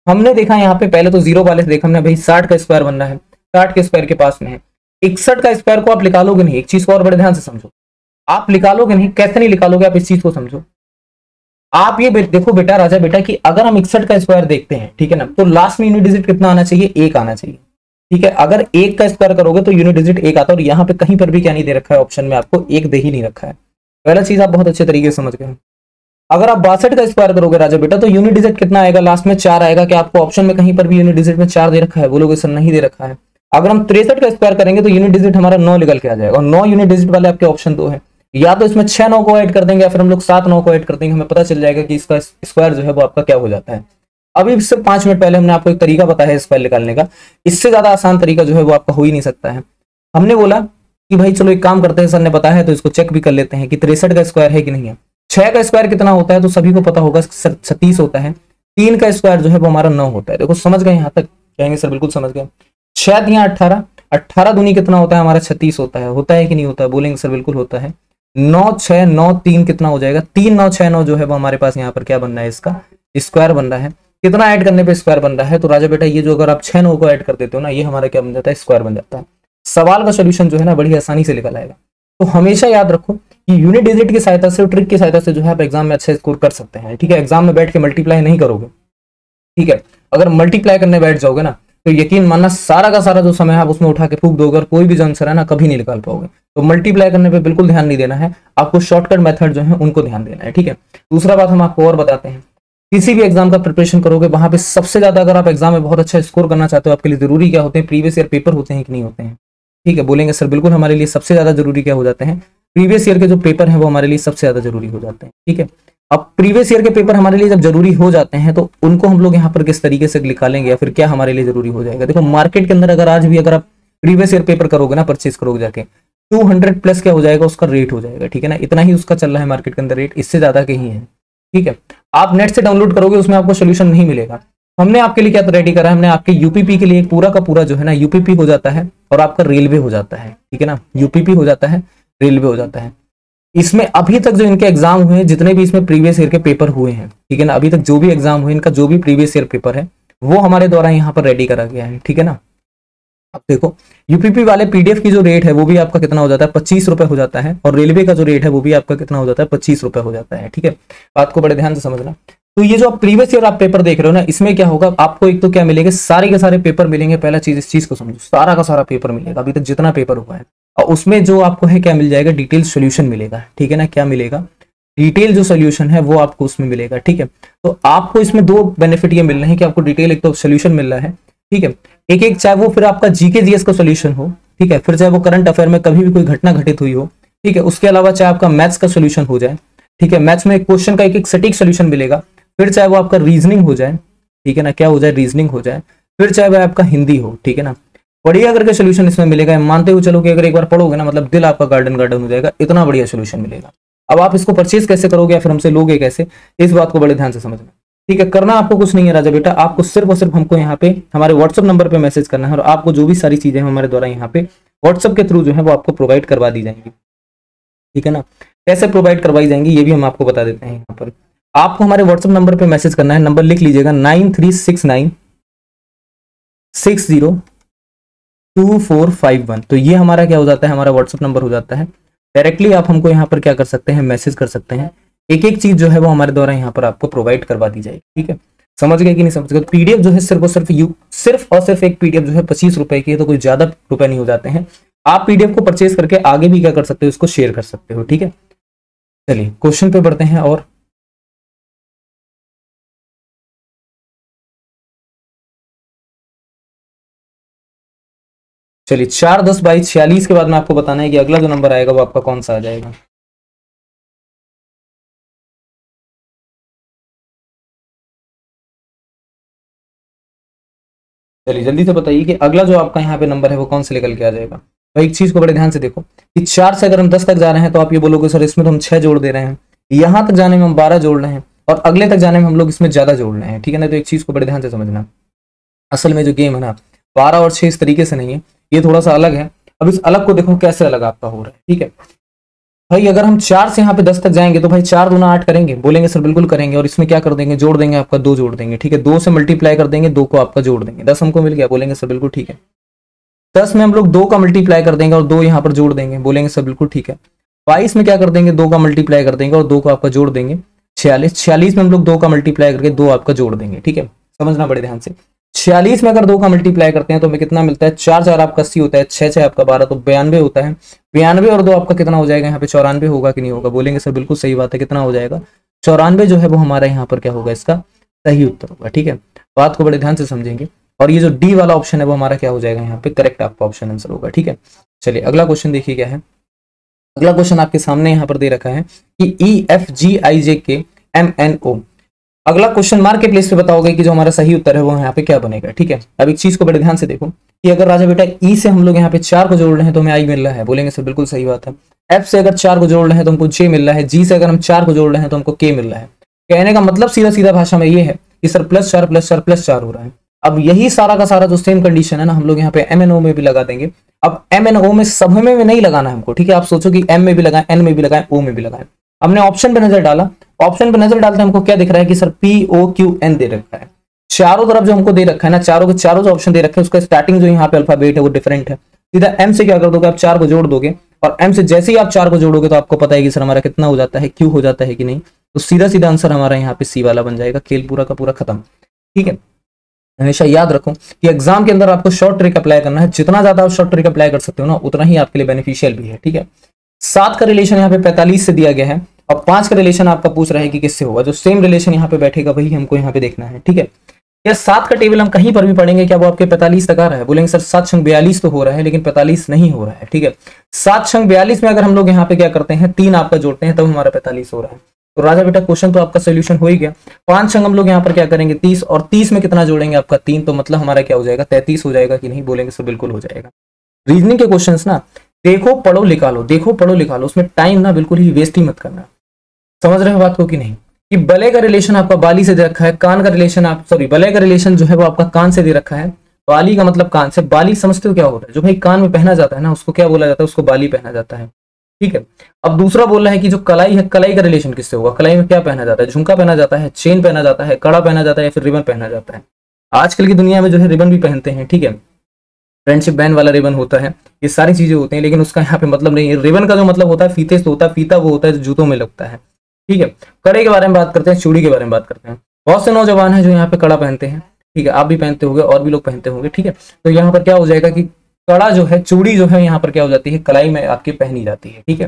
हमने देखा यहाँ पे पहले तो जीरो वाले से देखा हमने भाई 60 का स्क्वायर बनना है, 60 के स्क्वायर के पास में है। 61 का स्क्वायर को आप निकालोगे नहीं, एक चीज को और बड़े ध्यान से समझो, आप निकालोगे नहीं। कैसे नहीं निकालोगे आप इस चीज को समझो। आप ये देखो बेटा, राजा बेटा, कि अगर हम 61 का स्क्वायर देखते हैं, ठीक है ना, तो लास्ट में यूनिट डिजिट कितना आना चाहिए, 1 आना चाहिए। ठीक है, अगर 1 का स्क्वायर करोगे तो यूनिट डिजिट 1 आता है, और यहाँ पे कहीं पर भी क्या नहीं दे रखा है ऑप्शन में, आपको 1 दे ही नहीं रखा है। पहला चीज आप बहुत अच्छे तरीके से समझ गए। अगर आप 62 का स्क्वायर करोगे राजा बेटा तो यूनिट डिजिट कितना आएगा, लास्ट में 4 आएगा। क्या आपको ऑप्शन में कहीं पर भी यूनिट डिजिट में 4 दे रखा है? बोलोगे सर नहीं दे रखा है। अगर हम 63 का स्क्वायर करेंगे तो यूनिट डिजिट हमारा 9 निकल के आ जाएगा, और 9 यूनिट डिजिट वाले आपके ऑप्शन 2 है। या तो इसमें 6 9 को ऐड कर देंगे, या फिर हम लोग 7 9 को ऐड कर देंगे, हमें पता चल जाएगा कि इसका स्क्वायर जो है वो आपका क्या हो जाता है। अभी इससे 5 मिनट पहले हमने आपको एक तरीका बताया है स्क्वायर निकालने का, इससे ज्यादा आसान तरीका जो है वो आपका हो ही नहीं सकता है। हमने बोला कि भाई चलो एक काम करते हैं, सर ने बताया है तो इसको चेक भी कर लेते हैं कि 63 का स्क्वायर है कि नहीं है। 6 का स्क्वायर कितना होता है तो सभी को पता होगा 36 होता है। 3 का स्क्वायर जो है वो हमारा 9 होता है। देखो समझ गए यहाँ तक? कहेंगे सर बिल्कुल समझ गए। 6 दिया 18, 18 दूनी कितना होता है हमारा 36 होता है कि नहीं होता है? बोलेंगे सर बिल्कुल होता है। 9 6 9 3 कितना हो जाएगा? 3 9 6 9 जो है वो हमारे पास यहाँ पर क्या बन रहा है, इसका स्क्वायर बन रहा है। कितना ऐड करने पे स्क्वायर बन रहा है? तो राजा बेटा ये जो अगर आप 6 9 को ऐड कर देते हो ना, ये हमारा क्या बन जाता है, स्क्वायर बन जाता है। सवाल का सोल्यूशन जो है ना बड़ी आसानी से निकल आएगा। तो हमेशा याद रखो कि यूनिट डिजिट की सहायता से, ट्रिक की सहायता से जो है आप एग्जाम में अच्छा स्कोर कर सकते हैं। ठीक है, एग्जाम में बैठ के मल्टीप्लाई नहीं करोगे। ठीक है, अगर मल्टीप्लाई करने बैठ जाओगे ना तो यकीन मानना सारा का सारा जो समय है आप उसमें उठा के फूंक दोगे, और कोई भी जो आंसर है ना कभी नहीं निकाल पाओगे। तो मल्टीप्लाई करने पे बिल्कुल ध्यान नहीं देना है, आपको शॉर्टकट मेथड जो है उनको ध्यान देना है। ठीक है, दूसरा बात हम आपको और बताते हैं, किसी भी एग्जाम का प्रिपरेशन करोगे वहां पे सबसे ज्यादा अगर आप एग्जाम में बहुत अच्छा स्कोर करना चाहते हो, आपके लिए जरूरी क्या होते हैं, प्रीवियस ईयर पेपर होते हैं कि नहीं होते हैं। ठीक है, बोलेंगे सर बिल्कुल हमारे लिए सबसे ज्यादा जरूरी क्या हो जाते हैं, प्रीवियस ईयर के जो पेपर हैं वो हमारे लिए सबसे ज्यादा जरूरी हो जाते हैं। ठीक है, अब प्रीवियस ईयर के पेपर हमारे लिए जब जरूरी हो जाते हैं तो उनको हम लोग यहाँ पर किस तरीके से निकालेंगे, या फिर क्या हमारे लिए जरूरी हो जाएगा। देखो मार्केट के अंदर अगर आज भी अगर आप प्रीवियस ईयर पेपर करोगे ना, परचेज करोगे जाके, 200 प्लस क्या हो जाएगा, उसका रेट हो जाएगा। ठीक है ना, इतना ही उसका चल रहा है मार्केट के अंदर रेट, इससे ज्यादा के ही है। ठीक है, आप नेट से डाउनलोड करोगे उसमें आपको सोल्यूशन नहीं मिलेगा। हमने आपके लिए क्या रेडी करा है, हमने आपके यूपीपी के लिए पूरा का पूरा जो है ना यूपीपी हो जाता है, और आपका रेलवे हो जाता है। ठीक है ना, यूपीपी हो जाता है, रेलवे हो जाता है। इसमें अभी तक जो इनके एग्जाम हुए हैं, जितने भी इसमें प्रीवियस ईयर के पेपर हुए हैं, ठीक है ना, अभी तक जो भी एग्जाम हुए इनका जो भी प्रीवियस ईयर पेपर है वो हमारे द्वारा यहाँ पर रेडी करा गया है। ठीक है ना, अब देखो यूपीपी वाले पीडीएफ की जो रेट है वो भी आपका कितना हो जाता है, 25 रुपए हो जाता है, और रेलवे का जो रेट है वो भी आपका कितना हो जाता है, 25 रुपए हो जाता है। ठीक है, बात को बड़े ध्यान से समझना। तो ये जो आप प्रीवियस ईयर आप पेपर देख रहे हो ना, इसमें क्या होगा, आपको एक तो क्या मिलेगा, सारे के सारे पेपर मिलेंगे। पहला चीज इस चीज को समझो, सारा का सारा पेपर मिलेगा अभी तक जितना पेपर हुआ है, और उसमें जो आपको है क्या मिल जाएगा, डिटेल सोल्यूशन मिलेगा। ठीक है ना, क्या मिलेगा, डिटेल जो सोल्यूशन है वो आपको उसमें मिलेगा। ठीक है, तो आपको इसमें 2 बेनिफिट ये मिल रहे हैं कि आपको डिटेल एक तो सोल्यूशन मिल रहा है। ठीक है, एक एक चाहे वो फिर आपका जीके जीएस का सोल्यूशन हो, ठीक है, फिर चाहे वो करंट अफेयर में कभी भी कोई घटना घटित हुई हो, ठीक है, उसके अलावा चाहे आपका मैथ्स का सोल्यूशन हो जाए, ठीक है, मैथ्स में एक क्वेश्चन का एक एक सटीक सोल्यूशन मिलेगा, फिर चाहे वो आपका रीजनिंग हो जाए, ठीक है ना, क्या हो जाए, रीजनिंग हो जाए, फिर चाहे वह आपका हिंदी हो। ठीक है ना, बढ़िया करके सोल्यूशन इसमें मिलेगा। मानते हुए चलो कि अगर एक बार पढ़ोगे ना, मतलब दिल आपका गार्डन गार्डन हो जाएगा, इतना बढ़िया सोल्यूशन मिलेगा। अब आप इसको परचेज कैसे करोगे या फिर हमसे लोगे कैसे, इस बात को बड़े ध्यान से समझना। ठीक है, करना आपको कुछ नहीं है राजा बेटा, आपको सिर्फ और सिर्फ हमको यहाँ पे हमारे व्हाट्सएप नंबर पे मैसेज करना है, और आपको जो भी सारी चीजें हमारे द्वारा यहाँ पे व्हाट्सएप के थ्रू जो है वो आपको प्रोवाइड करवा दी जाएंगी। ठीक है ना, कैसे प्रोवाइड करवाई जाएंगी ये भी हम आपको बता देते हैं। यहाँ पर आपको हमारे व्हाट्सएप नंबर पे मैसेज करना है, नंबर लिख लीजिएगा 9369602451। तो ये हमारा क्या हो जाता है, हमारा व्हाट्सएप नंबर हो जाता है। डायरेक्टली आप हमको यहाँ पर क्या कर सकते हैं, मैसेज कर सकते हैं। एक एक चीज जो है वो हमारे द्वारा यहाँ पर आपको प्रोवाइड करवा दी जाएगी। ठीक है, समझ गए कि नहीं समझ गए। पीडीएफ जो है सिर्फ और सिर्फ एक पीडीएफ जो है 25 रुपए की है, तो कोई ज्यादा रुपए नहीं हो जाते हैं। आप पीडीएफ को परचेज करके आगे भी क्या कर सकते हो, इसको शेयर कर सकते हो। ठीक है, चलिए क्वेश्चन पे बढ़ते हैं। और चलिए 4 10 22 46 के बाद में आपको बताना है कि अगला जो नंबर आएगा वो आपका कौन सा आ जाएगा। चलिए जल्दी से बताइए कि अगला जो आपका यहाँ पे नंबर है वो कौन से निकल के आ जाएगा। तो एक चीज को बड़े ध्यान से देखो कि 4 से अगर हम 10 तक जा रहे हैं तो आप ये बोलोगे सर इसमें तो हम 6 जोड़ दे रहे हैं, यहां तक जाने में हम 12 जोड़ रहे हैं, और अगले तक जाने में हम लोग इसमें ज्यादा जोड़ रहे हैं। ठीक है ना, तो एक चीज को बड़े ध्यान से समझना, असल में जो गेम है ना 12 और 6 इस तरीके से नहीं है, ये थोड़ा सा अलग है। अब इस अलग को देखो कैसे अलग आपका हो रहा है, ठीक है भाई। अगर हम 4 से यहाँ पे 10 तक जाएंगे तो भाई 4 दूना 8 करेंगे, बोलेंगे सर बिल्कुल करेंगे। और इसमें क्या कर देंगे, जोड़ देंगे, आपका 2 जोड़ देंगे, ठीक है। 2 से मल्टीप्लाई कर देंगे, 2 को आपका जोड़ देंगे, 10 हमको मिल गया, बोलेंगे सर बिल्कुल ठीक है। 10 में हम लोग 2 का मल्टीप्लाई कर देंगे और 2 यहाँ पर जोड़ देंगे, बोलेंगे सर बिल्कुल ठीक है। 22 में क्या कर देंगे, 2 का मल्टीप्लाई कर देंगे और 2 को आपका जोड़ देंगे। 46 में हम लोग 2 का मल्टीप्लाई करके 2 आपका जोड़ देंगे, ठीक है। समझना बड़े ध्यान से। 46 में अगर 2 का मल्टीप्लाई करते हैं तो हमें कितना मिलता है, 4 4 आपका 80 होता है, 6 6 आपका 12, तो 92 होता है। 92 और 2 आपका कितना हो जाएगा, यहाँ पे 94 होगा कि नहीं होगा, बोलेंगे सर बिल्कुल सही बात है, कितना हो जाएगा 94 जो है वो हमारा यहाँ पर क्या होगा, इसका सही उत्तर होगा, ठीक है। बात को बड़े ध्यान से समझेंगे। और ये जो डी वाला ऑप्शन है वो हमारा क्या हो जाएगा, यहाँ पे करेक्ट आपका ऑप्शन आंसर होगा, ठीक है। चलिए अगला क्वेश्चन देखिए क्या है। अगला क्वेश्चन आपके सामने यहाँ पर दे रखा है कि EFGIJKMNO। अगला क्वेश्चन मार्क के प्लेस पे बताओगे कि जो हमारा सही उत्तर है वो यहाँ पे क्या बनेगा, ठीक है। अब एक चीज को बड़े ध्यान से देखो कि अगर राजा बेटा ई से हम लोग यहाँ पे 4 को जोड़ रहे हैं तो हमें आई मिल रहा है, बोलेंगे सर बिल्कुल सही बात है। एफ से अगर 4 को जोड़ रहे हैं तो हमको जे मिल रहा है, जी से अगर हम 4 को जोड़ रहे हैं तो हमको के मिल रहा है। कहने का मतलब सीधा सीधा भाषा में ये है कि सर +4 +4 +4 हो रहा है। अब यही सारा का सारा जो सेम कंडीशन है ना, हम लोग यहाँ पे MNO में भी लगा देंगे। अब MNO में सब में नहीं लगाना है हमको, ठीक है। आप सोचो कि M में भी लगाएं, N में भी लगाएं, O में भी लगाएं। हमने ऑप्शन पे नजर डाला, ऑप्शन पे नजर डालते हमको क्या दिख रहा है कि सर POQN दे रखा है। चारों तरफ जो हमको दे रखा है ना, चारों के चारों जो ऑप्शन दे रखे हैं उसका स्टार्टिंग जो यहाँ पे अल्फाबेट है वो डिफरेंट है। सीधा M से क्या कर दोगे, आप 4 को जोड़ दोगे और M से जैसे ही आप 4 को जोड़ोगे तो आपको पता है कि सर हमारा कितना हो जाता है, Q हो जाता है कि नहीं। तो सीधा सीधा आंसर हमारा यहाँ पे C वाला बन जाएगा। खेल पूरा का पूरा खत्म, ठीक है। हमेशा याद रखो कि एग्जाम के अंदर आपको शॉर्ट ट्रिक अप्लाई करना है। जितना ज्यादा आप शॉर्ट ट्रिक अप्लाई कर सकते हो ना, उतना ही आपके लिए बेनिफिशियल भी है, ठीक है। 7 का रिलेशन यहाँ पे 45 से दिया गया है और 5 का रिलेशन आपका पूछ रहा है कि किससे होगा। जो सेम रिलेशन यहाँ पे बैठेगा वही हमको यहाँ पे देखना है, ठीक है। या 7 का टेबल हम कहीं पर भी पढ़ेंगे, क्या वो आपके 45 तक आ रहा है, बोलेंगे सर 7 छंग 42 तो हो रहा है लेकिन 45 नहीं हो रहा है, ठीक है। 7 छंग 42 में अगर हम लोग यहाँ पे क्या करते हैं, 3 आपका जोड़ते हैं तब हमारा 45 हो रहा है। तो राजा बेटा क्वेश्चन तो आपका सोल्यूशन हो ही गया। 5 छंग हम लोग यहाँ पर क्या करेंगे 30, और 30 में कितना जोड़ेंगे आपका 3, तो मतलब हमारा क्या हो जाएगा 33 हो जाएगा कि नहीं, बोलेंगे सर बिल्कुल हो जाएगा। रीजनिंग के क्वेश्चंस ना देखो पढ़ो निकालो, देखो पढ़ो निकालो, उसमें टाइम ना बिल्कुल ही वेस्ट ही मत करना। समझ रहे हो बात को कि नहीं, कि बले का रिलेशन आपका बाली से दे रखा है, कान का रिलेशन बले का रिलेशन जो है वो आपका कान से दे रखा है। बाली का मतलब कान से। बाली समझते हो क्या होता है, जो भाई कान में पहना जाता है ना उसको क्या बोला जाता है, उसको बाली पहना जाता है, ठीक है। अब दूसरा बोल रहा है कि जो कलाई है, कलाई का रिलेशन किससे होगा, कलाई में क्या पहना जाता है, झुमका पहना जाता है, चेन पहना जाता है, कड़ा पहना जाता है या फिर रिबन पहना जाता है। आजकल की दुनिया में जो है रिबन भी पहनते हैं, ठीक है। फ्रेंडशिप बैंड वाला रिबन होता है, ये सारी चीजें होती हैं, लेकिन उसका यहाँ पे मतलब नहीं है। रिबन का जो मतलब होता है फीते से होता है, फीता वो होता है जो जूतों में लगता है, ठीक है। कड़े के बारे में बात करते हैं, चूड़ी के बारे में बात करते हैं। बहुत से नौजवान हैं जो यहाँ पे कड़ा पहनते हैं, ठीक है। आप भी पहनते होंगे और भी लोग पहनते होंगे, ठीक है। तो यहाँ पर क्या हो जाएगा कि कड़ा जो है, चूड़ी जो है यहाँ पर क्या हो जाती है, कलाई में आपकी पहनी जाती है, ठीक है।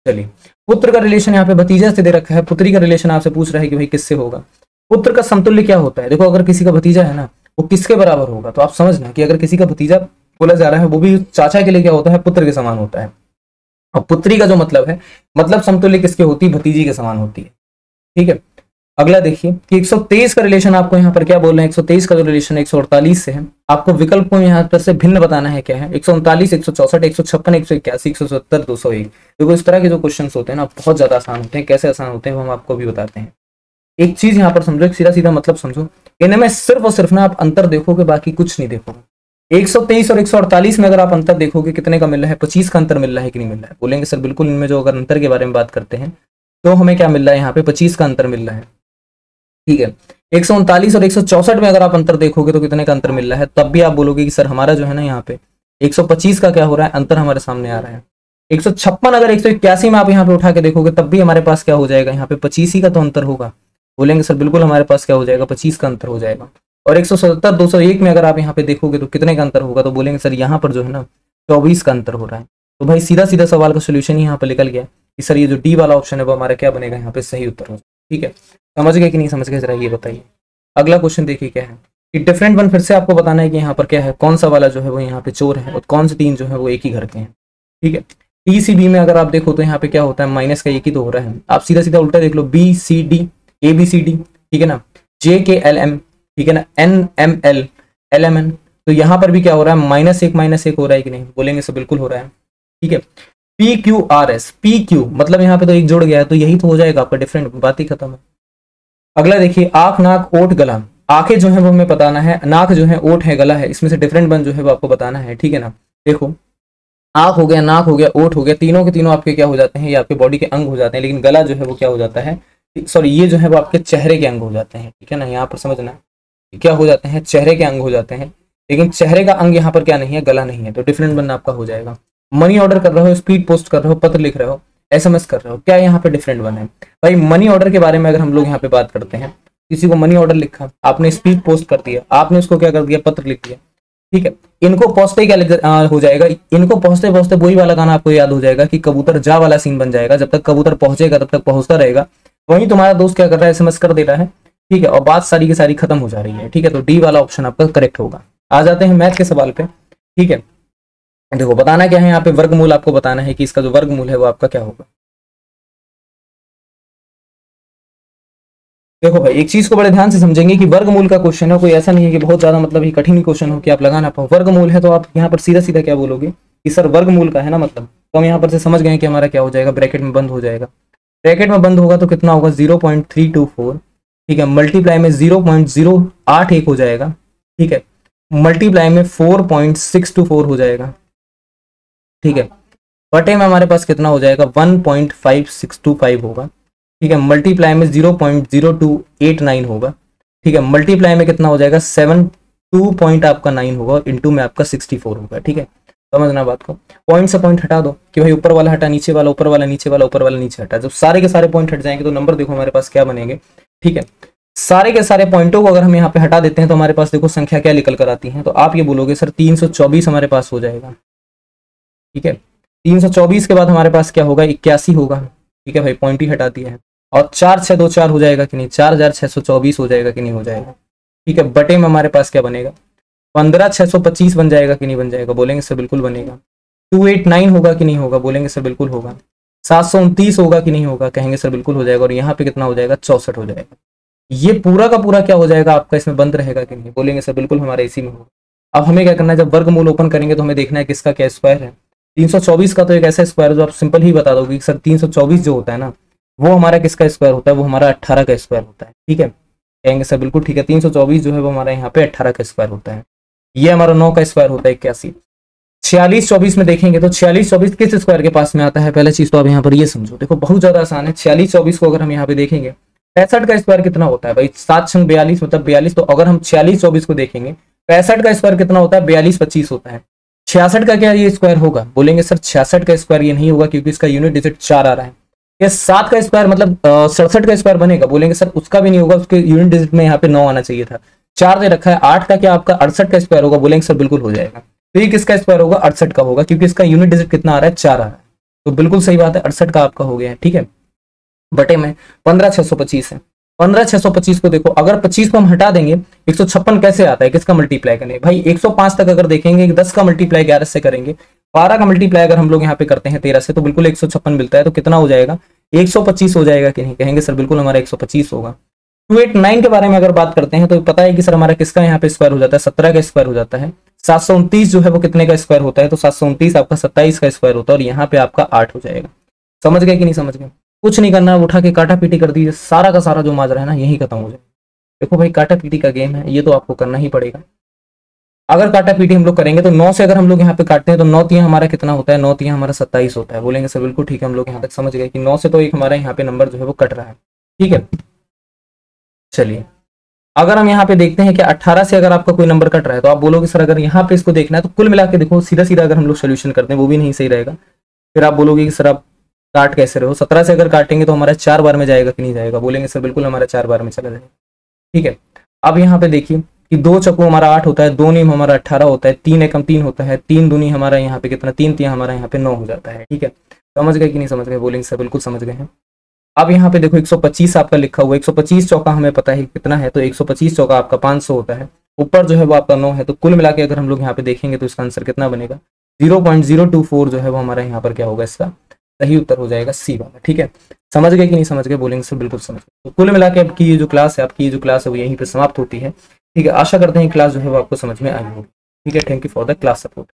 चलिए पुत्र का रिलेशन यहाँ पे भतीजा से दे रखा है, पुत्री का रिलेशन आपसे पूछ रहा है कि भाई किससे होगा। पुत्र का समतुल्य क्या होता है, देखो अगर किसी का भतीजा है ना वो किसके बराबर होगा, तो आप समझना कि अगर किसी का भतीजा बोला जा रहा है वो भी चाचा के लिए क्या होता है, पुत्र के समान होता है। और पुत्री का जो मतलब है, मतलब समतुल्य किसके होती है, भतीजी के समान होती है, ठीक है। अगला देखिए कि 123 का रिलेशन आपको यहाँ पर क्या बोल रहे हैं, 123 का जो रिलेशन 148 से है। आपको विकल्प को यहाँ पर से भिन्न बताना है, क्या है 139, 164, 156, 181, 170, 201। देखो इस तरह के जो क्वेश्चन होते हैं ना बहुत ज्यादा आसान होते हैं। कैसे आसान होते हैं वो हम आपको भी बताते हैं। एक चीज यहाँ पर समझो, सीधा सीधा मतलब समझो, इनमें सिर्फ और सिर्फ ना आप अंतर देखोगे, बाकी कुछ नहीं देखोगे। 123 और 148 में अगर आप अंतर देखोगे कितने का मिल रहा है, 25 का अंतर मिल रहा है कि नहीं मिल रहा है, बोलेंगे सर बिल्कुल। इनमें जो अगर अंतर के बारे में बात करते हैं तो हमें क्या मिल रहा है, यहाँ पे 25 का अंतर मिल रहा है, ठीक है। 139 और 164 में अगर आप अंतर देखोगे तो कितने का अंतर मिल रहा है, तब भी आप बोलोगे कि सर हमारा जो है ना यहाँ पे 125 का क्या हो रहा है, अंतर हमारे सामने आ रहा है। 156 अगर 181 में आप यहाँ पे उठा के देखोगे तब भी हमारे पास क्या हो जाएगा, यहाँ पे 25 ही का तो अंतर होगा, बोलेंगे सर बिल्कुल हमारे पास क्या हो जाएगा, 25 का अंतर हो जाएगा। और 170, 201 में अगर आप यहाँ पे देखोगे तो कितने का अंतर होगा, तो बोलेंगे सर यहाँ पर जो है ना 24 का अंतर हो रहा है। तो भाई सीधा सीधा सवाल का सोल्यूशन यहाँ पे निकल गया कि सर ये जो डी वाला ऑप्शन है वो हमारा क्या बनेगा, यहाँ पे सही उत्तर हो, ठीक है। समझ गए कि नहीं समझ गए, जरा ये बताइए। अगला क्वेश्चन देखिए क्या है कि डिफरेंट वन, फिर से आपको बताना है कि यहाँ पर क्या है, कौन सा वाला जो है वो यहाँ पे चोर है और कौन से 3 जो है वो एक ही घर के हैं, ठीक है। TCB में अगर आप देखो तो यहाँ पे क्या होता है, माइनस का एक ही तो हो रहा है। आप सीधा सीधा उल्टा देख लो, BCD ABCD, ठीक है ना, JKLM, ठीक है ना, NML LMN, तो यहाँ पर भी क्या हो रहा है, -1 हो रहा है कि नहीं, बोलेंगे सर बिल्कुल हो रहा है, ठीक है। PQRS, PQ मतलब यहाँ पे तो एक जुड़ गया है, तो यही तो हो जाएगा आपका डिफरेंट, बात ही खत्म है। अगला देखिए आंख नाक ओठ गला, आंखें जो है वो हमें बताना है, नाक जो है, ओठ है, गला है, इसमें से डिफरेंट वन जो है वो आपको बताना है, ठीक है ना। देखो आंख हो गया, नाक हो गया, ओठ हो गया, तीनों के तीनों आपके क्या हो जाते हैं, ये आपके बॉडी के अंग हो जाते हैं, लेकिन गला जो है वो क्या हो जाता है, सॉरी ये जो है वो आपके चेहरे के अंग हो जाते हैं, ठीक है ना। यहाँ पर समझना क्या हो जाते हैं, चेहरे के अंग हो जाते हैं, लेकिन चेहरे का अंग यहाँ पर क्या नहीं है, गला नहीं है, तो डिफरेंट वन आपका हो जाएगा। मनी ऑर्डर कर रहे हो, स्पीड पोस्ट कर रहे हो, पत्र लिख रहे हो, SMS कर रहे हो, क्या यहाँ पे डिफरेंट वन है भाई। मनी ऑर्डर के बारे में अगर हम लोग यहाँ पे बात करते हैं, किसी को मनी ऑर्डर लिखा, आपने स्पीड पोस्ट कर दिया, आपने उसको क्या कर दिया, पत्र लिख दिया, ठीक है। इनको पहुंचते क्या हो जाएगा, इनको पहुंचते पहुंचते वही वाला गाना आपको याद हो जाएगा कि कबूतर जा वाला सीन बन जाएगा। जब तक कबूतर पहुंचेगा तब तक पहुंचता रहेगा, वहीं तुम्हारा दोस्त क्या कर रहा है, SMS कर दे रहा है, ठीक है, और बात सारी की सारी खत्म हो जा रही है, ठीक है। तो डी वाला ऑप्शन आपका करेक्ट होगा। आ जाते हैं मैथ के सवाल पे, ठीक है। देखो बताना क्या है यहाँ पे, वर्गमूल आपको बताना है कि इसका जो वर्गमूल है वो आपका क्या होगा। देखो भाई एक चीज को बड़े ध्यान से समझेंगे कि वर्गमूल का क्वेश्चन है, कोई ऐसा नहीं है कि बहुत ज्यादा मतलब ही कठिन क्वेश्चन हो कि आप लगा ना पाओ। वर्गमूल है तो आप यहाँ पर सीधा सीधा क्या बोलोगे कि सर वर्गमूल का है ना, मतलब तो हम यहाँ पर से समझ गए कि हमारा क्या हो जाएगा, ब्रैकेट में बंद हो जाएगा। ब्रैकेट में बंद होगा तो कितना होगा, 0.324, ठीक है, मल्टीप्लाई में 0.081 हो जाएगा, ठीक है, मल्टीप्लाई में 4.624 हो जाएगा, ठीक है, बटे में हमारे पास कितना हो जाएगा, 1.5625 होगा, ठीक है, मल्टीप्लाई में 0.0289 होगा, ठीक है, मल्टीप्लाई में कितना हो जाएगा, 72 पॉइंट आपका 9 होगा, और इंटू में आपका 64 होगा, ठीक है। समझना बात को, पॉइंट से पॉइंट हटा दो कि भाई ऊपर वाला हटा, नीचे वाला, ऊपर वाला नीचे वाला, ऊपर वाला नीचे हटा। जब सारे के सारे पॉइंट हट जाएंगे तो नंबर देखो हमारे पास क्या बनेंगे, ठीक है। सारे के सारे पॉइंटों को अगर हम यहाँ पे हटा देते हैं तो हमारे पास देखो संख्या क्या निकल कर आती है, तो आप ये बोलोगे सर 324 हमारे पास हो जाएगा, ठीक है। 324 के बाद हमारे पास क्या होगा, 81 होगा, ठीक है भाई, पॉइंट ही हटा दिया है। और 4624 हो जाएगा कि नहीं, 4624 हो जाएगा कि नहीं हो जाएगा, ठीक है। बटे में हमारे पास क्या बनेगा, 15625 बन जाएगा कि नहीं बन जाएगा, बोलेंगे सर बिल्कुल बनेगा। 289 होगा कि नहीं होगा, बोलेंगे सर बिल्कुल होगा। 729 होगा कि नहीं होगा, कहेंगे सर बिल्कुल हो जाएगा। और यहाँ पे कितना हो जाएगा, 64 हो जाएगा। ये पूरा का पूरा क्या हो जाएगा आपका, इसमें बंद रहेगा कि नहीं, बोलेंगे सर बिल्कुल हमारे इसी में होगा। अब हमें क्या करना है, जब वर्गमूल ओपन करेंगे तो हमें देखना है किसका क्या स्क्वायर है। 324 का तो एक ऐसा स्क्वायर है जो आप सिंपल ही बता दोगे सर 324 जो होता है ना वो हमारा किसका स्क्वायर होता है, वो हमारा 18 का स्क्वायर होता है, ठीक है। कहेंगे सर बिल्कुल ठीक है, 324 जो है वो हमारा यहाँ पे 18 का स्क्वायर होता है। ये हमारा 9 का स्क्वायर होता है 81। 4624 में देखेंगे तो 4624 किस स्क्वायर के पास में आता है, पहले चीज तो आप यहाँ पर ये समझो, देखो बहुत ज्यादा आसान है। 4624 को अगर हम यहाँ पे देखेंगे 65 का स्क्वायर कितना होता है भाई, 7 × 42 मतलब 42। तो अगर हम 4624 को देखेंगे 65 का स्क्वायर कितना होता है, 4225 होता है। 66 का क्या ये स्क्वायर होगा, बोलेंगे सर 66 का स्क्वायर ये नहीं होगा क्योंकि इसका यूनिट डिजिट 4 आ रहा है। ये 7 का स्क्वायर मतलब 67 का स्क्वायर बनेगा, बोलेंगे सर उसका भी नहीं होगा, उसके यूनिट डिजिट में यहाँ पे 9 आना चाहिए था, 4 दे रखा है। 8 का क्या आपका 68 का स्क्वायर होगा, बोलेंगे सर बिल्कुल हो जाएगा। तो ये किसका स्क्वायर होगा, 68 का होगा क्योंकि इसका यूनिट डिजिट कितना आ रहा है, 4 आ रहा है। तो बिल्कुल सही बात है, 68 का आपका हो गया है, ठीक है। बटे में 15625 है। 15625 को देखो, अगर 25 को हम हटा देंगे 156 कैसे आता है, किसका मल्टीप्लाई करें भाई, 105 तक अगर देखेंगे 10 का मल्टीप्लाई 11 से करेंगे, 12 का मल्टीप्लाई अगर हम लोग यहाँ पे करते हैं 13 से, तो बिल्कुल 156 मिलता है। तो कितना हो जाएगा, 125 हो जाएगा कि नहीं, कहेंगे सर बिल्कुल हमारा 125 होगा। 289 के बारे में अगर बात करते हैं तो पता है कि सर हमारा किसका यहाँ पे स्क्वायर हो जाता है, 17 का स्क्वायर हो जाता है। 729 जो है वो कितने का स्क्वायर होता है, तो 729 आपका 27 का स्क्वायर होता है, और यहाँ पे आपका 8 हो जाएगा। समझ गए कि नहीं समझ गए, कुछ नहीं करना, उठा के काटा पीटी कर दीजिए, सारा का सारा जो माजरा है ना यही खत्म हो जाए। देखो भाई काटा पीटी का गेम है, ये तो आपको करना ही पड़ेगा। अगर काटा पीटी हम लोग करेंगे तो 9 से अगर हम लोग यहाँ पे काटते हैं तो 9 तियां हमारा कितना होता है, 9 तियां हमारा 27 होता है। बोलेंगे सर बिल्कुल ठीक है, हम लोग यहाँ तक समझ गए कि 9 से तो एक हमारा यहाँ पे नंबर जो है वो कट रहा है, ठीक है। चलिए अगर हम यहाँ पे देखते हैं कि 18 से अगर आपका कोई नंबर कट रहा है तो आप बोलोगे सर अगर यहाँ पे इसको देखना है तो कुल मिला के देखो, सीधा सीधा अगर हम लोग सोल्यूशन करते हैं वो भी नहीं सही रहेगा। फिर आप बोलोगे कि सर आप काट कैसे रहे हो, 17 से अगर काटेंगे तो हमारा 4 बार में जाएगा कि नहीं जाएगा, बोलेंगे सर बिल्कुल हमारा 4 बार में चला जाएगा, ठीक है। अब यहाँ पे देखिए कि 2 चक्कू हमारा 8 होता है, 2 नीम हमारा 18 होता है, 3 एकम 3 होता है, 3 दूनी हमारा यहाँ पे कितना, 3 तिया हमारा यहाँ पे 9 हो जाता है, ठीक है। समझ गए कि नहीं समझ गए, बोलेंगे सर बिल्कुल समझ गए हैं। अब यहाँ पे देखो 125 आपका लिखा हुआ है, 125 चौका हमें पता है कितना है, तो 125 चौका आपका 500 होता है, ऊपर जो है वो आपका 9 है। तो कुल मिला के अगर हम लोग यहाँ पे देखेंगे तो इसका आंसर कितना बनेगा, 0.024 जो है वो हमारा यहाँ पर क्या होगा, इसका सही उत्तर हो जाएगा सी वाला, ठीक है। समझ गए कि नहीं समझ गए, बोलेंगे सर बिल्कुल समझ गए। तो कुल मिला के आपकी ये जो क्लास है वो यहीं पे समाप्त होती है, ठीक है। आशा करते हैं क्लास जो है वो आपको समझ में आई होगी, ठीक है। Thank you for the class support.